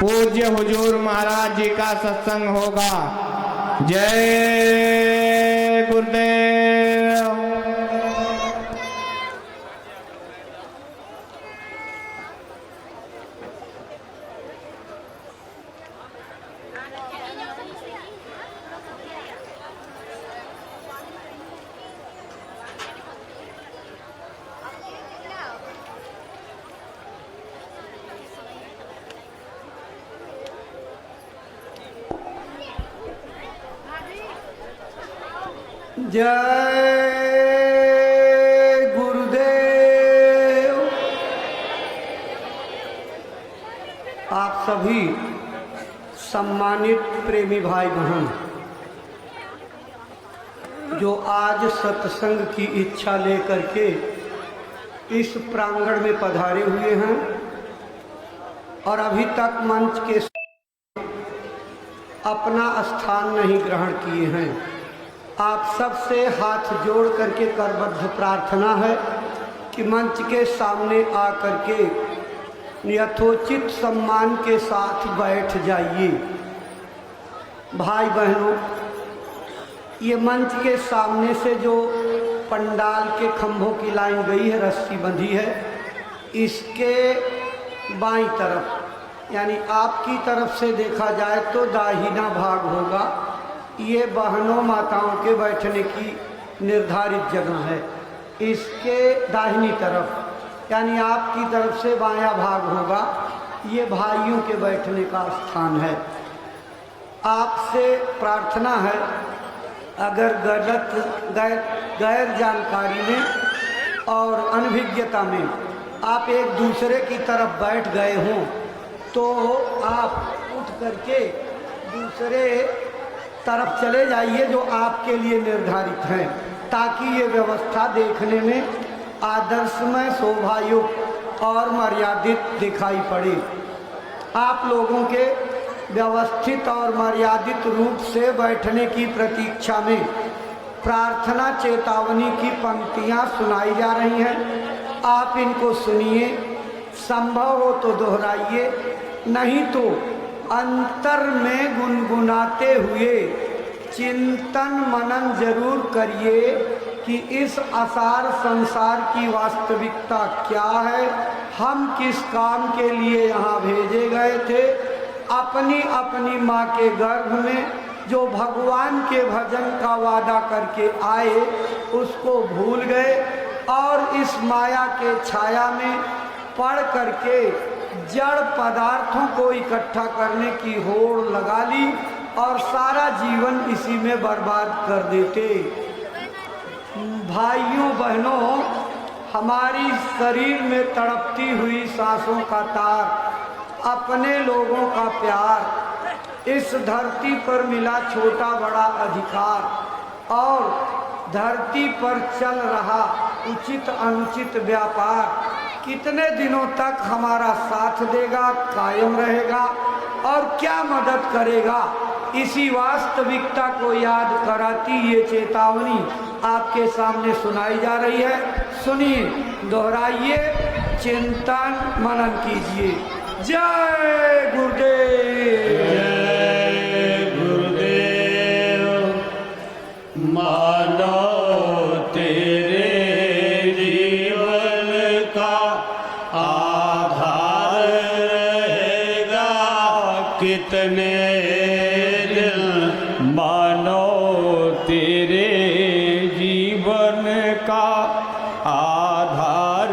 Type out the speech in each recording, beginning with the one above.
पूज्य हुजूर महाराज जी का सत्संग होगा। जय गुरुदेव। जय गुरुदेव। आप सभी सम्मानित प्रेमी भाई बहन जो आज सत्संग की इच्छा लेकर के इस प्रांगण में पधारे हुए हैं और अभी तक मंच के अपना स्थान नहीं ग्रहण किए हैं, आप सबसे हाथ जोड़ करके करबद्ध प्रार्थना है कि मंच के सामने आकर के यथोचित सम्मान के साथ बैठ जाइए। भाई बहनों, ये मंच के सामने से जो पंडाल के खंभों की लाइन गई है, रस्सी बंधी है, इसके बाईं तरफ यानी आपकी तरफ से देखा जाए तो दाहिना भाग होगा। ये बहनों माताओं के बैठने की निर्धारित जगह है। इसके दाहिनी तरफ यानी आपकी तरफ से बायां भाग होगा, ये भाइयों के बैठने का स्थान है। आपसे प्रार्थना है, अगर गैर जानकारी में और अनभिज्ञता में आप एक दूसरे की तरफ बैठ गए हों तो आप उठ करके दूसरे तरफ चले जाइए जो आपके लिए निर्धारित है, ताकि ये व्यवस्था देखने में आदर्शमय, शोभायुक्त और मर्यादित दिखाई पड़े। आप लोगों के व्यवस्थित और मर्यादित रूप से बैठने की प्रतीक्षा में प्रार्थना चेतावनी की पंक्तियां सुनाई जा रही हैं। आप इनको सुनिए, संभव हो तो दोहराइए, नहीं तो अंतर में गुनगुनाते हुए चिंतन मनन जरूर करिए कि इस असार संसार की वास्तविकता क्या है, हम किस काम के लिए यहाँ भेजे गए थे। अपनी अपनी माँ के गर्भ में जो भगवान के भजन का वादा करके आए उसको भूल गए और इस माया के छाया में पड़ करके जड़ पदार्थों को इकट्ठा करने की होड़ लगा ली और सारा जीवन इसी में बर्बाद कर देते। भाइयों बहनों, हमारी शरीर में तड़पती हुई सांसों का तार, अपने लोगों का प्यार, इस धरती पर मिला छोटा बड़ा अधिकार और धरती पर चल रहा उचित अनुचित व्यापार कितने दिनों तक हमारा साथ देगा, कायम रहेगा और क्या मदद करेगा, इसी वास्तविकता को याद कराती ये चेतावनी आपके सामने सुनाई जा रही है। सुनिए, दोहराइए, चिंतन मनन कीजिए। जय गुरुदेव। जय गुरुदेव। मानो तेरे जीवन का आधार रहेगा कितने दिन, मानो तेरे जीवन का आधार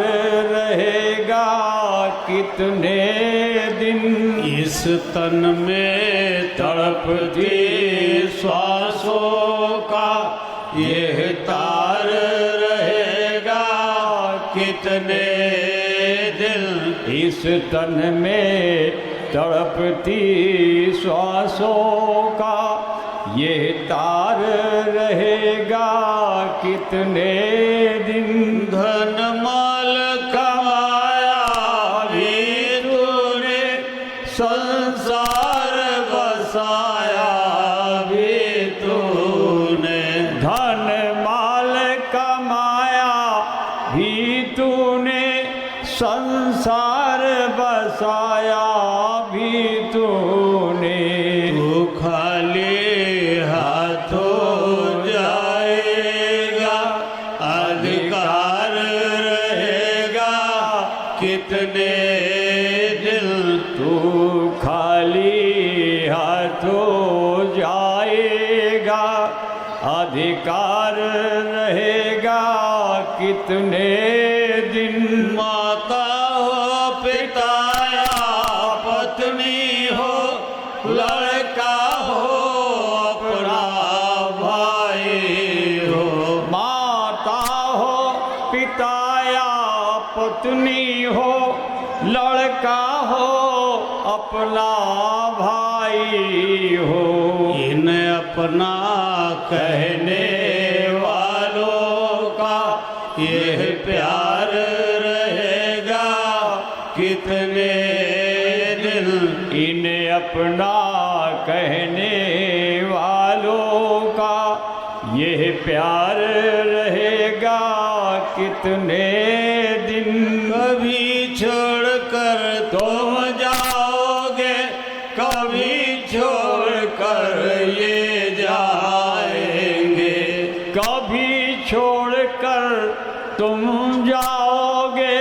रहेगा कितने दिन। इस तन में तड़पती श्वासों का यह तार रहेगा कितने दिन। इस तन में तड़पती श्वासों का यह तार रहेगा कितने दिन। धन माल कमाया भी तूने, संसार बसाया भी तूने। धन माल कमाया भी तूने, संसार बसाया भी तूने। तू खाली हाथों जाएगा, अधिकार रहेगा कितने दिन। माता हो पिता या पत्नी हो, लड़का हो अपना भाई हो। माता हो पिता या पत्नी हो, लड़का हो अपना भाई हो। इन अपना कहने वालों का यह प्यार रहेगा कितने दिन। इन्हें अपना कहने वालों का यह प्यार रहेगा कितने दिन। कभी छोड़ कर तुम जाओगे, कभी छोड़ कर ये जाएंगे। कभी छोड़कर तुम जाओगे,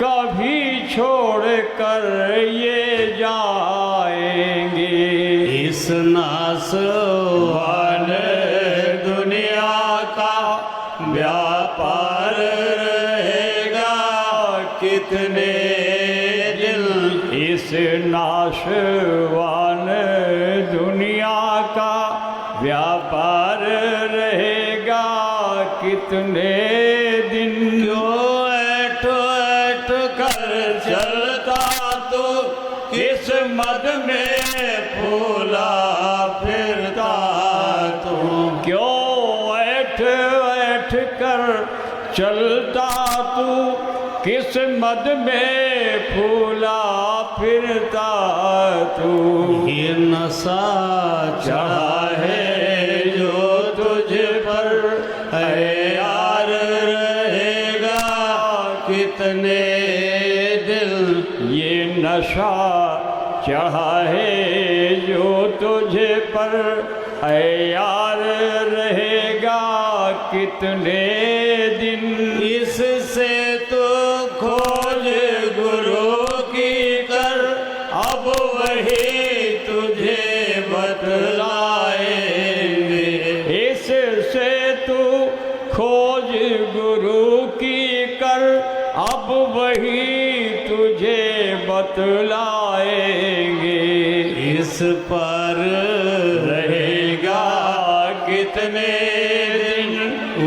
कभी छोड़कर ये जाएंगे। इस नासवान दुनिया का व्यापार रहेगा कितने दिन। इस नाशवान दुनिया का व्यापार रहेगा कितने दिन। क्यों ऐठ ऐठ कर चलता तू, किस मद में फूला फिरता तू। क्यों ऐठ ऐठ कर चलता तू, किस मद में फूला फिरता तू। ये नशा चढ़ा है जो तुझ पर है यार रहेगा कितने दिन। ये नशा चढ़ा है जो तुझे पर है यार रहेगा कितने दिन। इससे तो खोज गुरु की कर, अब वही तुझे बतलाएंगे। इससे तू खोज गुरु की कर, अब वही तुझे बतलाएंगे। इस पर रहेगा कितने दिन,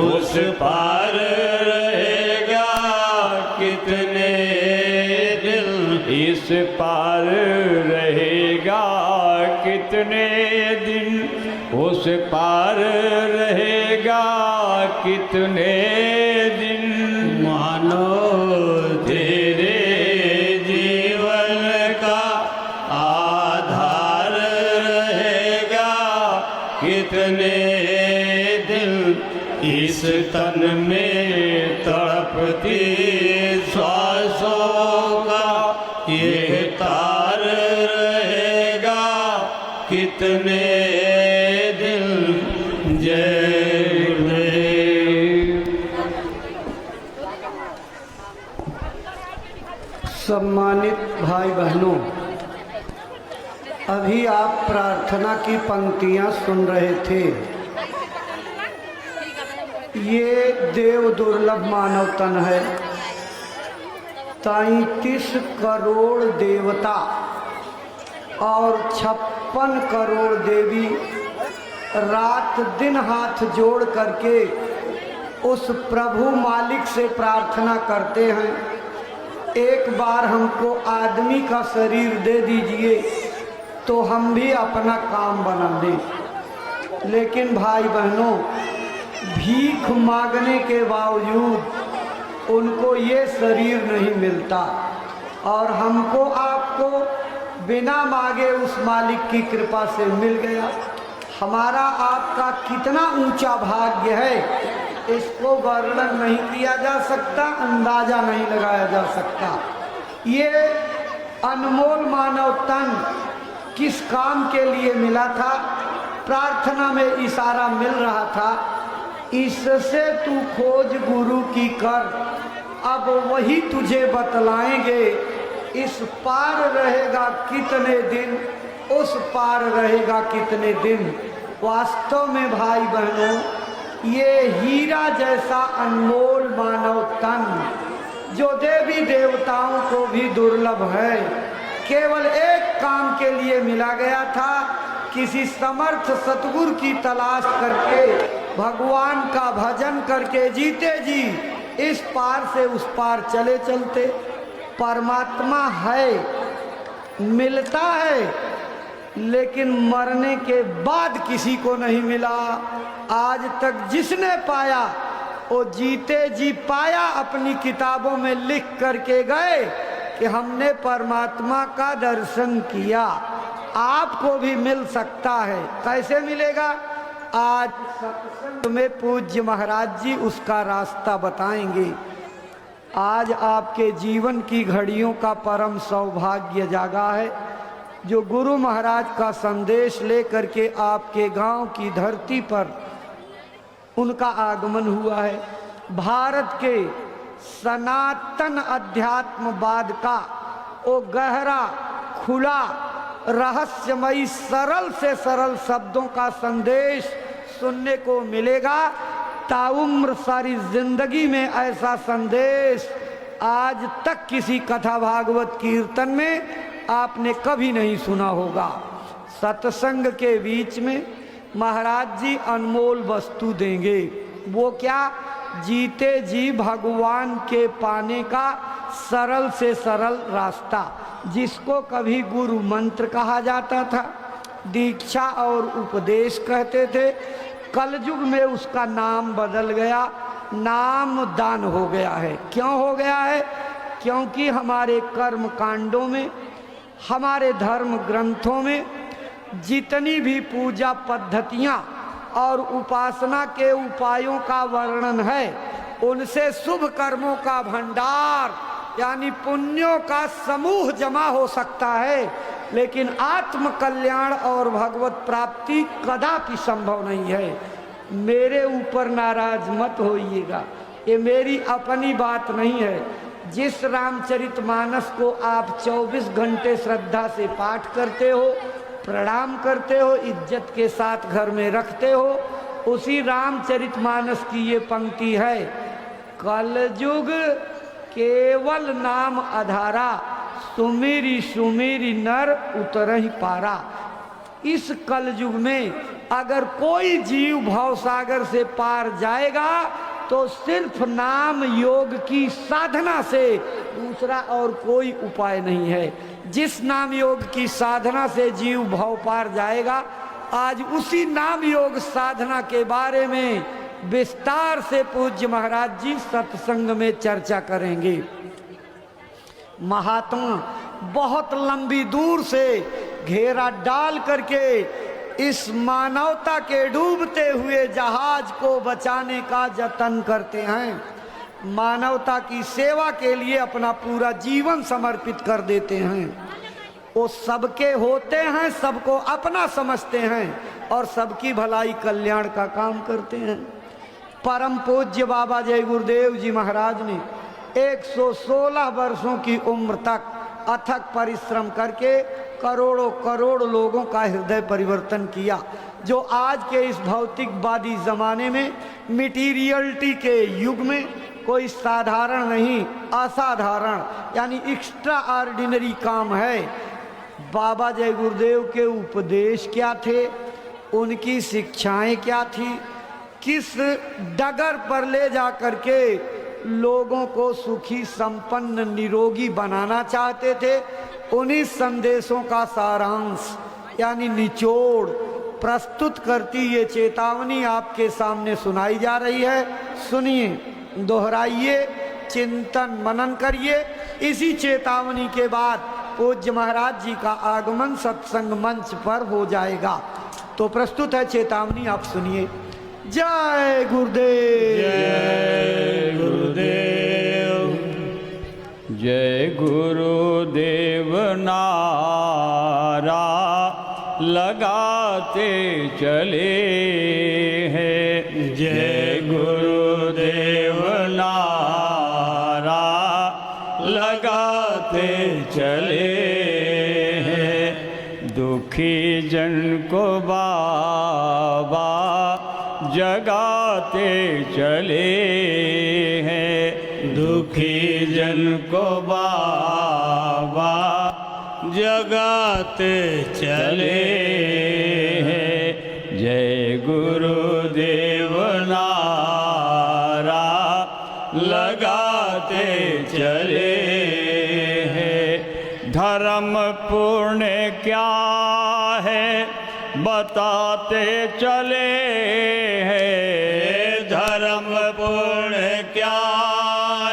उस पार रहेगा कितने दिन। इस पार रहेगा कितने दिन, उस पार रहेगा कितने दिन। मानो तेरे जीवन का आधार रहेगा कितने दिन। इस तन में तड़पती श्वासों का ये तार रहेगा कितने दिन। जय गुरुदेव। सम्मानित भाई बहनों, अभी आप प्रार्थना की पंक्तियां सुन रहे थे। ये देव दुर्लभ मानव तन है। 33 करोड़ देवता और 56 करोड़ देवी रात दिन हाथ जोड़ करके उस प्रभु मालिक से प्रार्थना करते हैं, एक बार हमको आदमी का शरीर दे दीजिए तो हम भी अपना काम बना दें। लेकिन भाई बहनों, भीख मांगने के बावजूद उनको ये शरीर नहीं मिलता, और हमको आपको बिना मांगे उस मालिक की कृपा से मिल गया। हमारा आपका कितना ऊंचा भाग्य है, इसको वर्णन नहीं किया जा सकता, अंदाजा नहीं लगाया जा सकता। ये अनमोल मानव तन किस काम के लिए मिला था? प्रार्थना में इशारा मिल रहा था, इससे तू खोज गुरु की कर, अब वही तुझे बतलाएंगे इस पार रहेगा कितने दिन, उस पार रहेगा कितने दिन। वास्तव में भाई बहनों, ये हीरा जैसा अनमोल मानव तन जो देवी देवताओं को भी दुर्लभ है, केवल एक काम के लिए मिला गया था, किसी समर्थ सतगुरु की तलाश करके भगवान का भजन करके जीते जी इस पार से उस पार चले चलते। परमात्मा है, मिलता है, लेकिन मरने के बाद किसी को नहीं मिला। आज तक जिसने पाया वो जीते जी पाया, अपनी किताबों में लिख करके गए कि हमने परमात्मा का दर्शन किया। आपको भी मिल सकता है। कैसे मिलेगा? आज सत्संग में पूज्य महाराज जी उसका रास्ता बताएंगे। आज आपके जीवन की घड़ियों का परम सौभाग्य जागा है, जो गुरु महाराज का संदेश लेकर के आपके गांव की धरती पर उनका आगमन हुआ है। भारत के सनातन अध्यात्मवाद का वो गहरा, खुला, रहस्यमयी, सरल से सरल शब्दों का संदेश सुनने को मिलेगा। ताउम्र सारी जिंदगी में ऐसा संदेश आज तक किसी कथा भागवत कीर्तन में आपने कभी नहीं सुना होगा। सत्संग के बीच में महाराज जी अनमोल वस्तु देंगे। वो क्या? जीते जी भगवान के पाने का सरल से सरल रास्ता, जिसको कभी गुरु मंत्र कहा जाता था, दीक्षा और उपदेश कहते थे। कलयुग में उसका नाम बदल गया, नाम दान हो गया है। क्यों हो गया है? क्योंकि हमारे कर्म कांडों में, हमारे धर्म ग्रंथों में जितनी भी पूजा पद्धतियां और उपासना के उपायों का वर्णन है, उनसे शुभ कर्मों का भंडार यानी पुण्यों का समूह जमा हो सकता है, लेकिन आत्म कल्याण और भगवत प्राप्ति कदापि संभव नहीं है। मेरे ऊपर नाराज मत होइएगा, ये मेरी अपनी बात नहीं है। जिस रामचरितमानस को आप 24 घंटे श्रद्धा से पाठ करते हो, प्रणाम करते हो, इज्जत के साथ घर में रखते हो, उसी रामचरितमानस की ये पंक्ति है, कलयुग केवल नाम आधारा, सुमेरी सुमेरी नर उतरहि पारा। इस कलयुग में अगर कोई जीव भवसागर से पार जाएगा तो सिर्फ नाम योग की साधना से, दूसरा और कोई उपाय नहीं है। जिस नाम योग की साधना से जीव भव पार जाएगा, आज उसी नाम योग साधना के बारे में विस्तार से पूज्य महाराज जी सत्संग में चर्चा करेंगे। महात्मा बहुत लंबी दूर से घेरा डाल करके इस मानवता के डूबते हुए जहाज को बचाने का जतन करते हैं। मानवता की सेवा के लिए अपना पूरा जीवन समर्पित कर देते हैं। वो सबके होते हैं, सबको अपना समझते हैं और सबकी भलाई कल्याण का काम करते हैं। परम पूज्य बाबा जय गुरुदेव जी महाराज ने 116 वर्षों की उम्र तक अथक परिश्रम करके करोड़ों करोड़ लोगों का हृदय परिवर्तन किया। जो आज के इस भौतिकवादी जमाने में, मटीरियलिटी के युग में कोई साधारण नहीं, असाधारण यानी एक्स्ट्रा ऑर्डिनरी काम है। बाबा जय गुरुदेव के उपदेश क्या थे, उनकी शिक्षाएं क्या थी, किस डगर पर ले जा करके लोगों को सुखी संपन्न निरोगी बनाना चाहते थे, उन्हीं संदेशों का सारांश यानी निचोड़ प्रस्तुत करती ये चेतावनी आपके सामने सुनाई जा रही है। सुनिए, दोहराइए, चिंतन मनन करिए। इसी चेतावनी के बाद पूज्य महाराज जी का आगमन सत्संग मंच पर हो जाएगा। तो प्रस्तुत है चेतावनी, आप सुनिए। जय गुरुदेव, जय गुरुदेव, जय गुरुदेव नारा लगाते चले हैं। जय गुरुदेव नारा लगाते चले हैं। दुखी जन को बाबा जगाते चले हैं। दुखी जन को बाबा जगाते चले हैं। जय गुरुदेव नारा लगाते चले हैं। धर्म पुण्य क्या है बताते चले हैं। धर्म पुण्य क्या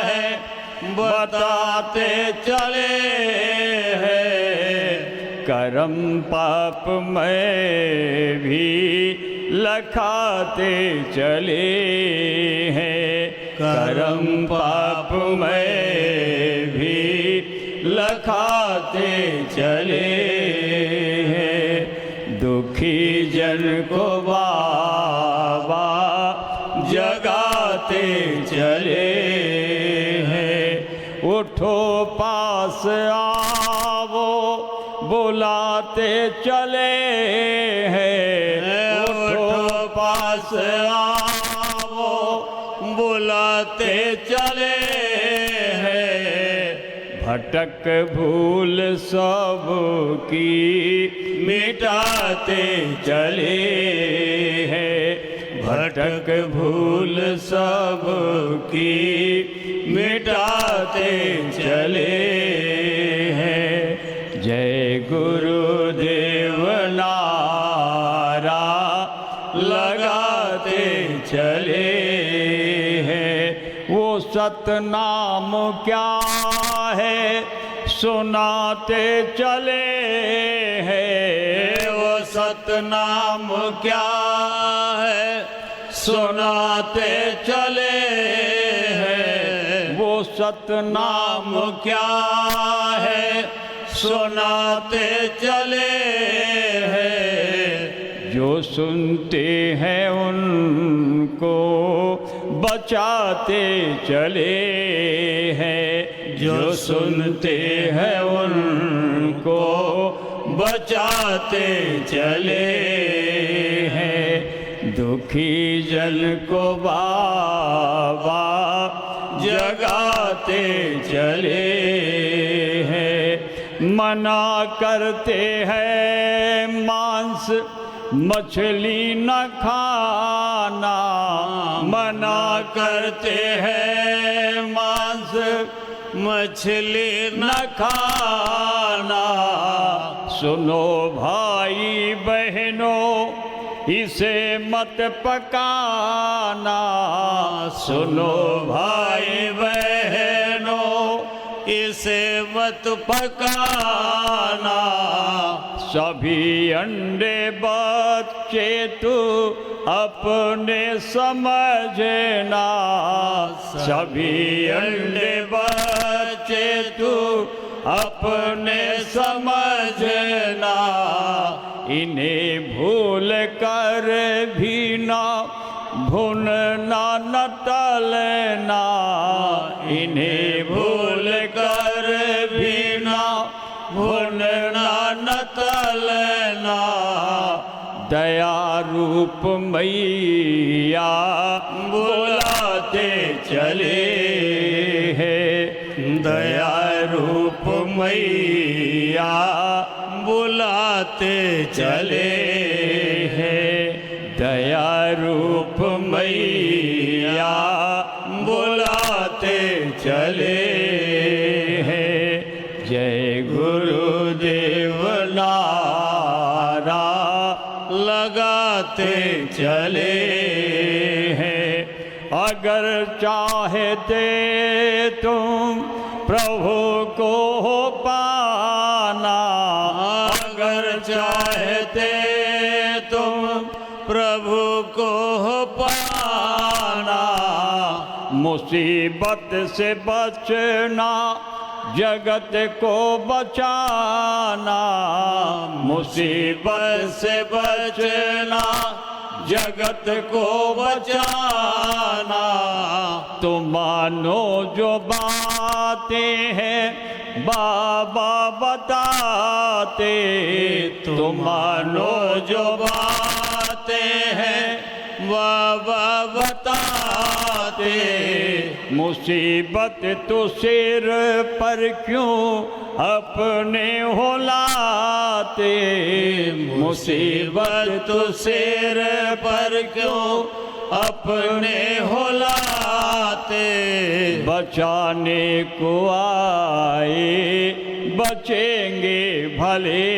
है बताते चले हैं। कर्म पाप में भी लखाते चले हैं। कर्म पाप में भी लखाते चले हैं। दुखी जन को बाबा जगाते चले हैं। उठो पास आवो बुलाते चले हैं। उठो पास आओ बुलाते चले हैं। भटक भूल सब की मिटाते चले हैं। भटक भूल सब की मिटाते चले हैं। जय गुरुदेव नारा लगाते चले हैं। वो सतनाम क्या है सुनाते चले हैं। वो सतनाम क्या है सुनाते चले हैं। वो सतनाम क्या है सुनाते चले हैं। जो सुनते हैं उनको बचाते चले हैं। जो सुनते हैं उनको बचाते चले हैं। दुखी जन को बाबा जगाते चले हैं। मना करते हैं मांस मछली न खाना। मना करते हैं मांस मछली न खाना। सुनो भाई बहनों इसे मत पकाना। सुनो भाई बहनों इसे मत पकाना। सभी अंडे बच्चे तू अपने समझना। सभी अंडे बच्चे तू अपने समझना। इन्हें भूल कर भी ना भूनना न टलना। इन्हें भूल कर भी ना भूनना न टलना। दया रूप मैया बुलाते चले हैं। दया रूप मैया बुलाते चले हैं। दया रूप मैया बुलाते चले हैं। जय गुरुदेव नारा लगाते चले हैं। अगर चाहते तुम प्रभु को पाना। अगर चाहते तुम प्रभु को पाना। मुसीबत से बचना जगत को बचाना। मुसीबत से बचना जगत को बचाना। तो मानो जो बातें हैं बाबा बताते, तुम मानो जो बातें हैं बाबा बताते। मुसीबत तो सिर पर क्यों अपने हो लाते, मुसीबत तो सिर पर क्यों अपने हो लाते। बचाने को आए बचेंगे भले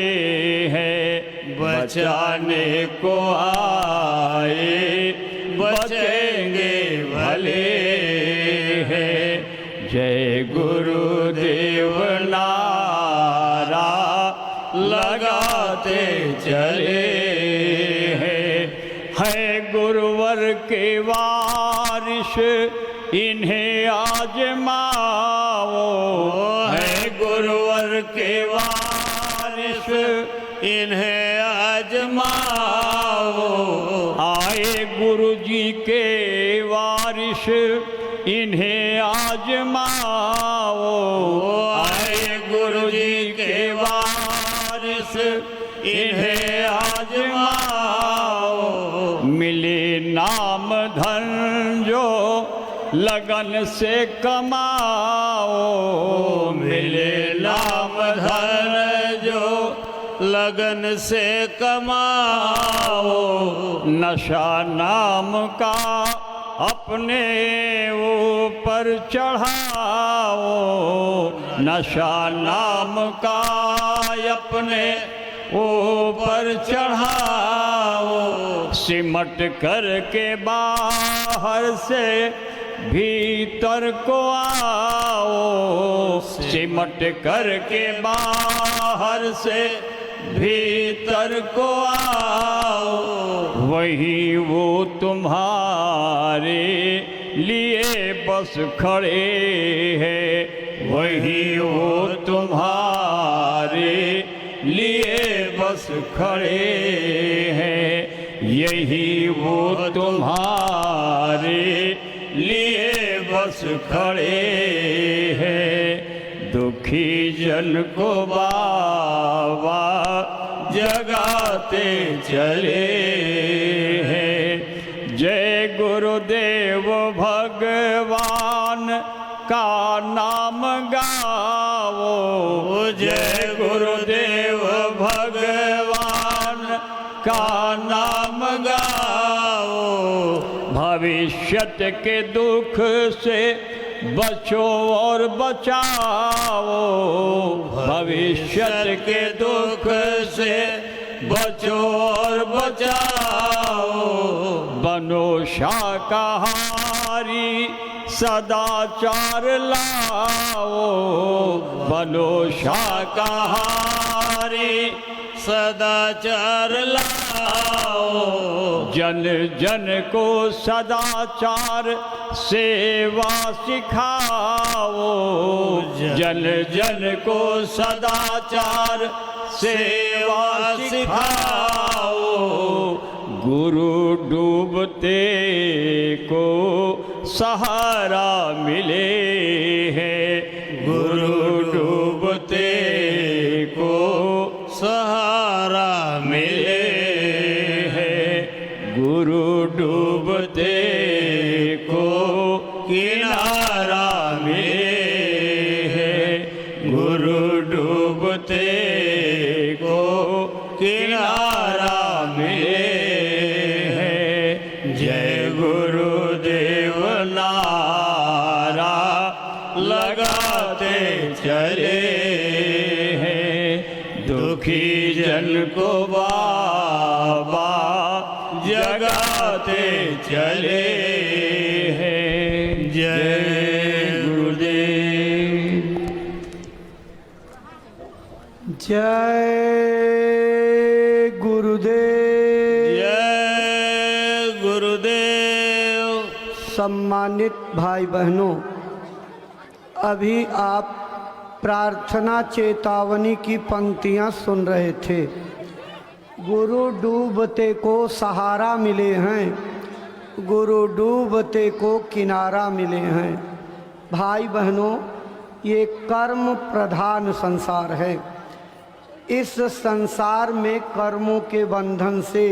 हैं, बचाने को आए बचेंगे भले हैं। जय गुरुदेव नारा लगाते चले है गुरुवर के वारिस इन्हें आजमाओ, है गुरुवर के वारिस इन्हें आजमाओ। आए गुरु जी के वारिस इन्हें आजमाओ, आए गुरु जी के वारिस इन्हें आजमाओ। मिले नाम धन जो लगन से कमाओ, मिले नाम धन जो लगन से कमाओ। नशा नाम का अपने ऊपर चढ़ाओ, नशा नाम का अपने ऊपर चढ़ाओ। सिमट कर के बाहर से भीतर को आओ, सिमट कर के बाहर से भीतर को आओ। वहीं वो तुम्हारे लिए बस खड़े हैं, वहीं वो तुम्हारे लिए बस खड़े हैं। यही वो तुम्हारे लिए बस खड़े हैं। दुखी जन को बाबा जगाते चले हैं। जय गुरुदेव भगवान का नाम गाओ, जय गुरुदेव भगवान का नाम गाओ। भविष्यत के दुख से बचो और बचाओ, भविष्यत के दुख से बचो और बचाओ। बनो शाकाहारी सदाचार लाओ, बनो शाकाहारी सदाचार लाओ। जन जन को सदाचार सेवा सिखाओ, जन जन को सदाचार सेवा सिखाओ। गुरु डूबते को सहारा मिले हैं, गुरु डूबते को सहारा मिले हैं। गुरु डूबते को किनारा मिले हैं, गुरु डूबते को किनारा मिले हैं। जय गुरुदेव नारा लगाते चले हैं। दुखी जन को बाबा जगाते चले हैं। जय गुरुदेव। जय गुरुदेव। जय गुरुदेव। सम्मानित भाई बहनों, अभी आप प्रार्थना चेतावनी की पंक्तियां सुन रहे थे। गुरु डूबते को सहारा मिले हैं, गुरु डूबते को किनारा मिले हैं। भाई बहनों, ये कर्म प्रधान संसार है। इस संसार में कर्मों के बंधन से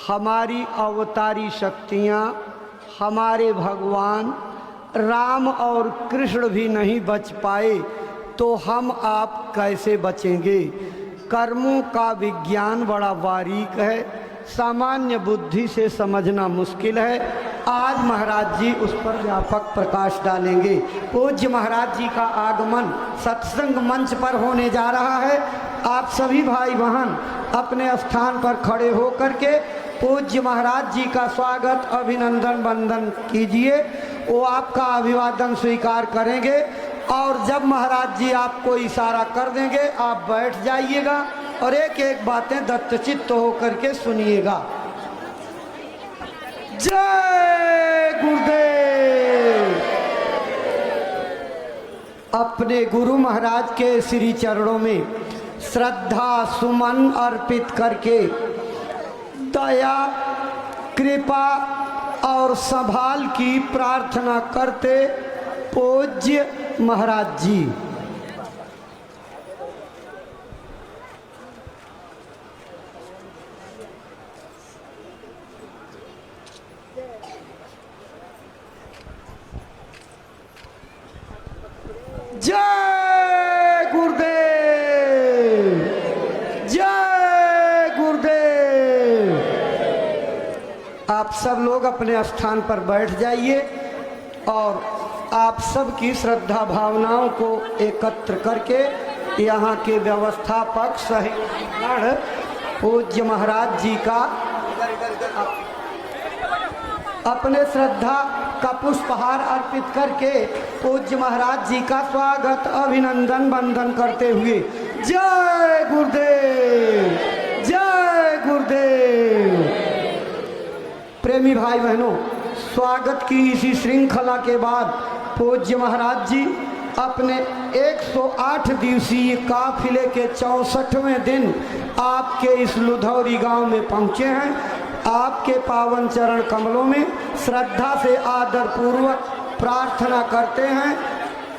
हमारी अवतारी शक्तियाँ, हमारे भगवान राम और कृष्ण भी नहीं बच पाए तो हम आप कैसे बचेंगे। कर्मों का विज्ञान बड़ा बारीक है, सामान्य बुद्धि से समझना मुश्किल है। आज महाराज जी उस पर व्यापक प्रकाश डालेंगे। पूज्य महाराज जी का आगमन सत्संग मंच पर होने जा रहा है। आप सभी भाई बहन अपने स्थान पर खड़े होकर के पूज्य महाराज जी का स्वागत अभिनंदन वंदन कीजिए। वो आपका अभिवादन स्वीकार करेंगे और जब महाराज जी आपको इशारा कर देंगे आप बैठ जाइएगा और एक एक बातें दत्तचित्त होकर के सुनिएगा। जय गुरुदेव। अपने गुरु महाराज के श्री चरणों में श्रद्धा सुमन अर्पित करके दया कृपा और संभाल की प्रार्थना करते पूज्य महाराज जी। जय गुरुदेव, जय गुरुदेव। आप सब लोग अपने स्थान पर बैठ जाइए और आप सबकी श्रद्धा भावनाओं को एकत्र करके यहाँ के व्यवस्थापक सही पूज्य महाराज जी का अपने श्रद्धा का पुष्पहार अर्पित करके पूज्य महाराज जी का स्वागत अभिनंदन वंदन करते हुए जय गुरुदेव, जय गुरुदेव। प्रेमी भाई बहनों, स्वागत की इसी श्रृंखला के बाद पूज्य महाराज जी अपने 108 दिवसीय काफिले के 64वें दिन आपके इस लुधौरी गांव में पहुंचे हैं। आपके पावन चरण कमलों में श्रद्धा से आदर पूर्वक प्रार्थना करते हैं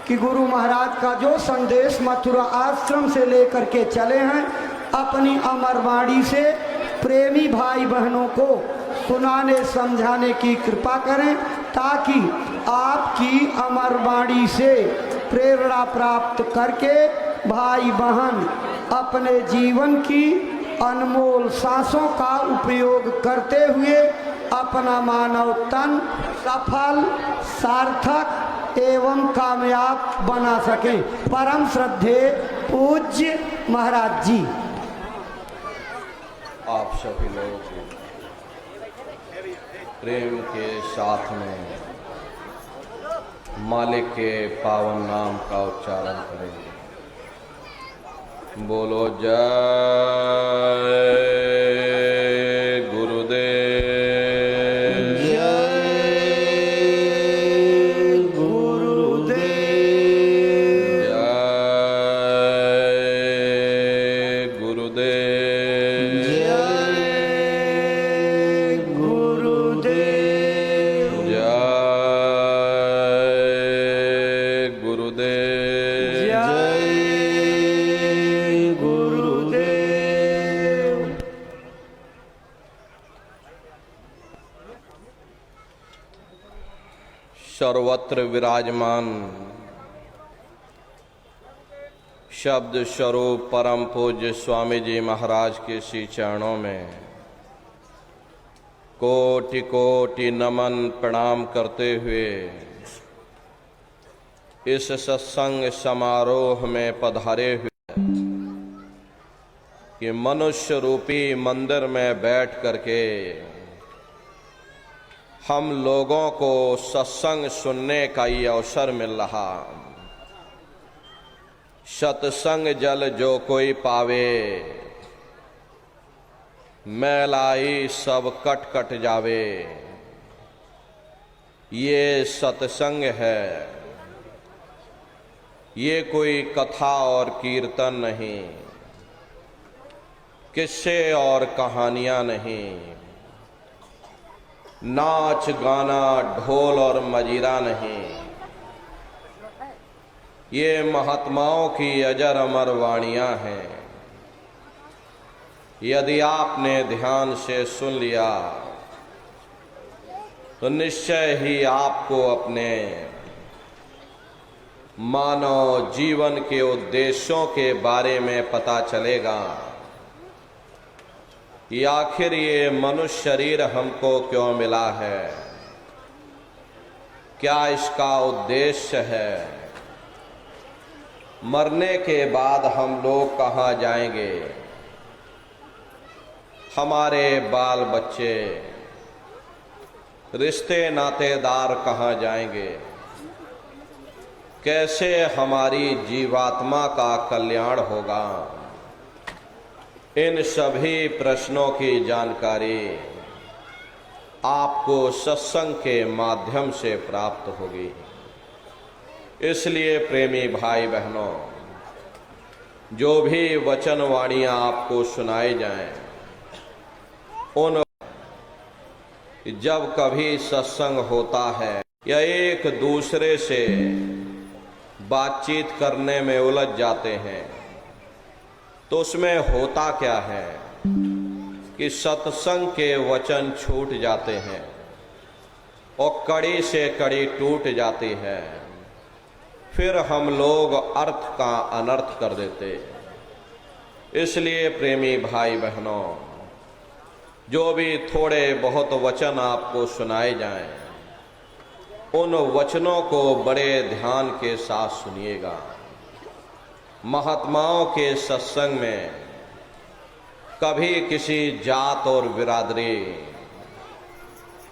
कि गुरु महाराज का जो संदेश मथुरा आश्रम से लेकर के चले हैं अपनी अमर वाणी से प्रेमी भाई बहनों को सुनाने समझाने की कृपा करें, ताकि आपकी अमर वाणी से प्रेरणा प्राप्त करके भाई बहन अपने जीवन की अनमोल सांसों का उपयोग करते हुए अपना मानव तन सफल, सार्थक एवं कामयाब बना सके। परम श्रद्धेय पूज्य महाराज जी। आप सभी लोग प्रेम के साथ में मालिक के पावन नाम का उच्चारण करेंगे। बोलो जय गुरुदेव, जय गुरुदेव, जय गुरुदेव, जय गुरुदेव, जय गुरुदेव, जय गुरुदेव। सर्वत्र विराजमान शब्द स्वरूप परम पूज्य स्वामी जी महाराज के श्री चरणों में कोटि कोटि नमन प्रणाम करते हुए इस सत्संग समारोह में पधारे हुए कि मनुष्य रूपी मंदिर में बैठ करके हम लोगों को सत्संग सुनने का ये अवसर मिल रहा। सत्संग जल जो कोई पावे, मैलाई सब कट कट जावे। ये सत्संग है, ये कोई कथा और कीर्तन नहीं, किस्से और कहानियां नहीं, नाच गाना ढोल और मजीरा नहीं। ये महात्माओं की अजर अमर वाणियां हैं। यदि आपने ध्यान से सुन लिया तो निश्चय ही आपको अपने मानव जीवन के उद्देश्यों के बारे में पता चलेगा कि आखिर ये मनुष्य शरीर हमको क्यों मिला है, क्या इसका उद्देश्य है, मरने के बाद हम लोग कहाँ जाएंगे, हमारे बाल बच्चे रिश्ते नातेदार कहाँ जाएंगे, कैसे हमारी जीवात्मा का कल्याण होगा। इन सभी प्रश्नों की जानकारी आपको सत्संग के माध्यम से प्राप्त होगी। इसलिए प्रेमी भाई बहनों, जो भी वचन वाणियां आपको सुनाई जाएं, उन जब कभी सत्संग होता है या एक दूसरे से बातचीत करने में उलझ जाते हैं, तो उसमें होता क्या है कि सत्संग के वचन छूट जाते हैं और कड़ी से कड़ी टूट जाती है। फिर हम लोग अर्थ का अनर्थ कर देते। इसलिए प्रेमी भाई बहनों, जो भी थोड़े बहुत वचन आपको सुनाए जाएं, उन वचनों को बड़े ध्यान के साथ सुनिएगा। महात्माओं के सत्संग में कभी किसी जात और बिरादरी,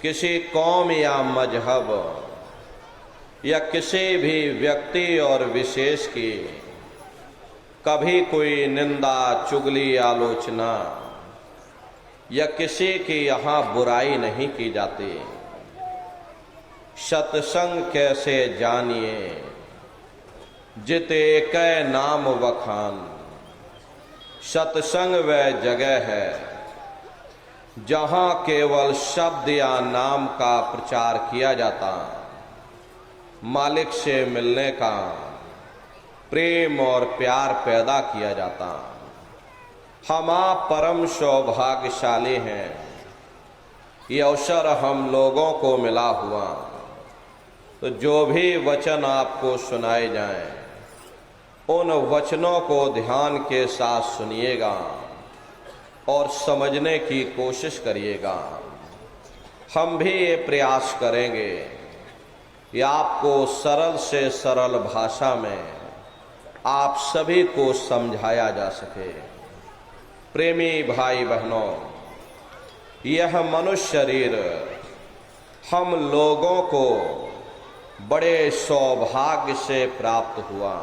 किसी कौम या मजहब या किसी भी व्यक्ति और विशेष की कभी कोई निंदा, चुगली, आलोचना या किसी की यहाँ बुराई नहीं की जाती। सत्संग कैसे जानिए, जित एक नाम वखान। सत्संग वह जगह है जहाँ केवल शब्द या नाम का प्रचार किया जाता, मालिक से मिलने का प्रेम और प्यार पैदा किया जाता। हम आप परम सौभाग्यशाली हैं, ये अवसर हम लोगों को मिला हुआ। तो जो भी वचन आपको सुनाए जाएं, उन वचनों को ध्यान के साथ सुनिएगा और समझने की कोशिश करिएगा। हम भी ये प्रयास करेंगे कि आपको सरल से सरल भाषा में आप सभी को समझाया जा सके। प्रेमी भाई बहनों, यह मनुष्य शरीर हम लोगों को बड़े सौभाग्य से प्राप्त हुआ।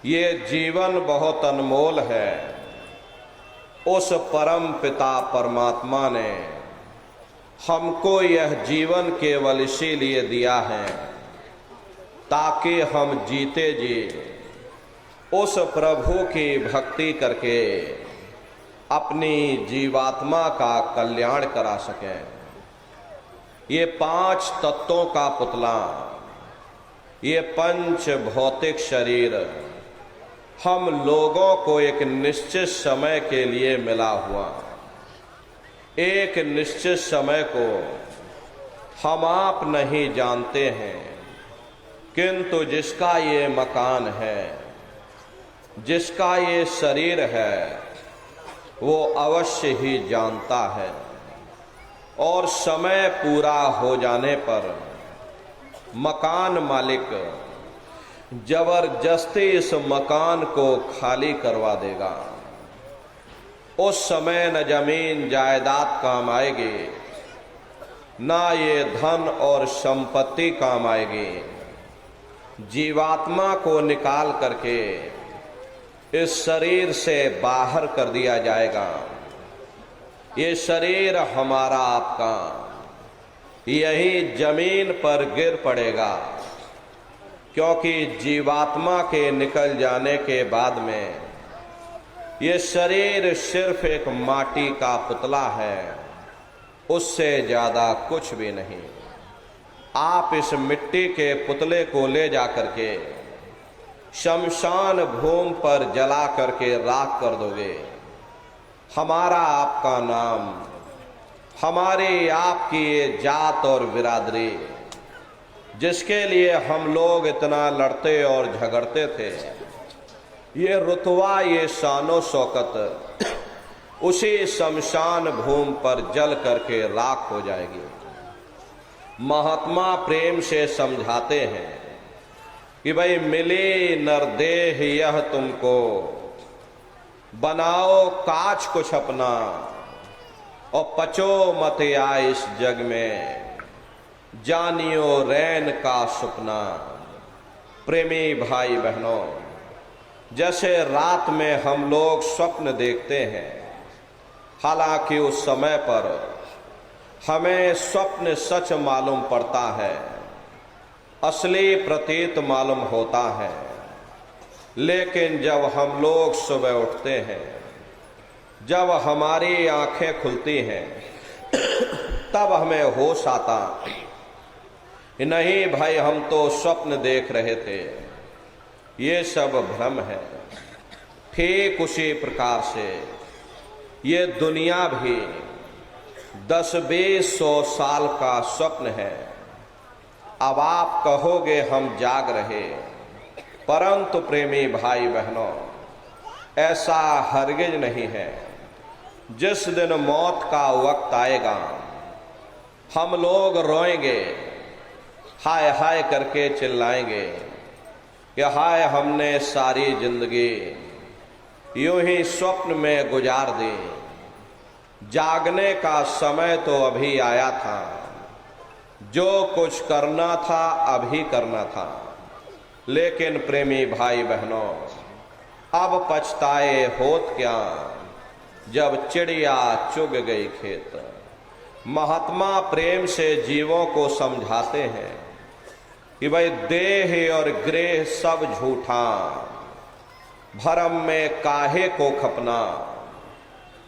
ये जीवन बहुत अनमोल है। उस परम पिता परमात्मा ने हमको यह जीवन केवल इसीलिए दिया है ताकि हम जीते जी उस प्रभु की भक्ति करके अपनी जीवात्मा का कल्याण करा सकें। ये 5 तत्वों का पुतला, ये पंच भौतिक शरीर हम लोगों को एक निश्चित समय के लिए मिला हुआ। एक निश्चित समय को हम आप नहीं जानते हैं, किंतु जिसका ये मकान है, जिसका ये शरीर है, वो अवश्य ही जानता है। और समय पूरा हो जाने पर मकान मालिक जबरदस्ती इस मकान को खाली करवा देगा। उस समय न जमीन जायदाद काम आएगी, ना ये धन और संपत्ति काम आएगी। जीवात्मा को निकाल करके इस शरीर से बाहर कर दिया जाएगा। ये शरीर हमारा आपका यही जमीन पर गिर पड़ेगा, क्योंकि जीवात्मा के निकल जाने के बाद में ये शरीर सिर्फ एक माटी का पुतला है, उससे ज्यादा कुछ भी नहीं। आप इस मिट्टी के पुतले को ले जा करके शमशान भूमि पर जला करके राख कर दोगे। हमारा आपका नाम, हमारी आपकी ये जात और बिरादरी, जिसके लिए हम लोग इतना लड़ते और झगड़ते थे, ये रुतबा, ये शानो शौकत उसी शमशान भूमि पर जल करके राख हो जाएगी। महात्मा प्रेम से समझाते हैं कि भाई मिली नरदेह यह तुमको, बनाओ काज कुछ अपना और पचो मत आ इस जग में, जानियो रैन का सुपना। प्रेमी भाई बहनों, जैसे रात में हम लोग स्वप्न देखते हैं, हालांकि उस समय पर हमें स्वप्न सच मालूम पड़ता है, असली प्रतीत मालूम होता है, लेकिन जब हम लोग सुबह उठते हैं, जब हमारी आंखें खुलती हैं, तब हमें होश आता नहीं भाई हम तो स्वप्न देख रहे थे, ये सब भ्रम है। ठीक उसी प्रकार से ये दुनिया भी 10-20-100 साल का स्वप्न है। अब आप कहोगे हम जाग रहे, परंतु प्रेमी भाई बहनों, ऐसा हरगिज नहीं है। जिस दिन मौत का वक्त आएगा, हम लोग रोएंगे, हाय हाय करके चिल्लाएंगे कि हाय हमने सारी जिंदगी यूं ही स्वप्न में गुजार दी, जागने का समय तो अभी आया था, जो कुछ करना था अभी करना था। लेकिन प्रेमी भाई बहनों, अब पछताए होत क्या, जब चिड़िया चुग गई खेत। महात्मा प्रेम से जीवों को समझाते हैं कि भाई देह और गृह सब झूठा, भरम में काहे को खपना।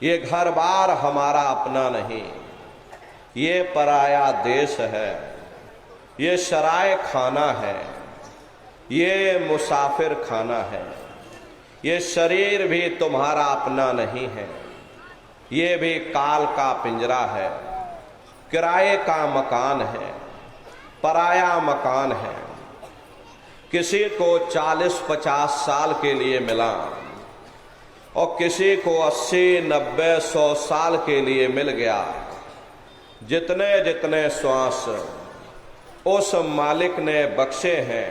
ये घर बार हमारा अपना नहीं, ये पराया देश है, ये शराय खाना है, ये मुसाफिर खाना है। ये शरीर भी तुम्हारा अपना नहीं है, ये भी काल का पिंजरा है, किराए का मकान है, पराया मकान है। किसी को 40-50 साल के लिए मिला और किसी को 80-90-100 साल के लिए मिल गया। जितने जितने श्वास उस मालिक ने बख्शे हैं,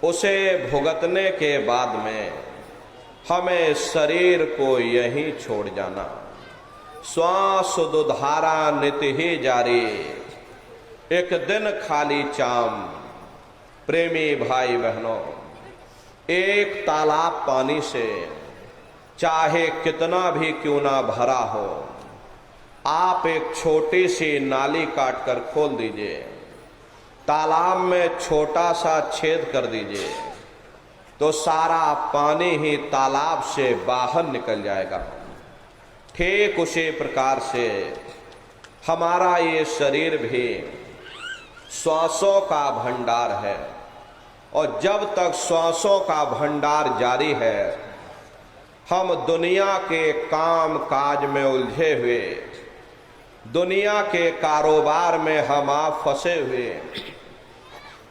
उसे भुगतने के बाद में हमें शरीर को यहीं छोड़ जाना। श्वास दुधारा नित ही जारी, एक दिन खाली चाम। प्रेमी भाई बहनों, एक तालाब पानी से चाहे कितना भी क्यों ना भरा हो, आप एक छोटी सी नाली काट कर खोल दीजिए, तालाब में छोटा सा छेद कर दीजिए, तो सारा पानी ही तालाब से बाहर निकल जाएगा। ठीक उसी प्रकार से हमारा ये शरीर भी श्वासों का भंडार है, और जब तक श्वासों का भंडार जारी है, हम दुनिया के काम काज में उलझे हुए, दुनिया के कारोबार में हम आप फंसे हुए।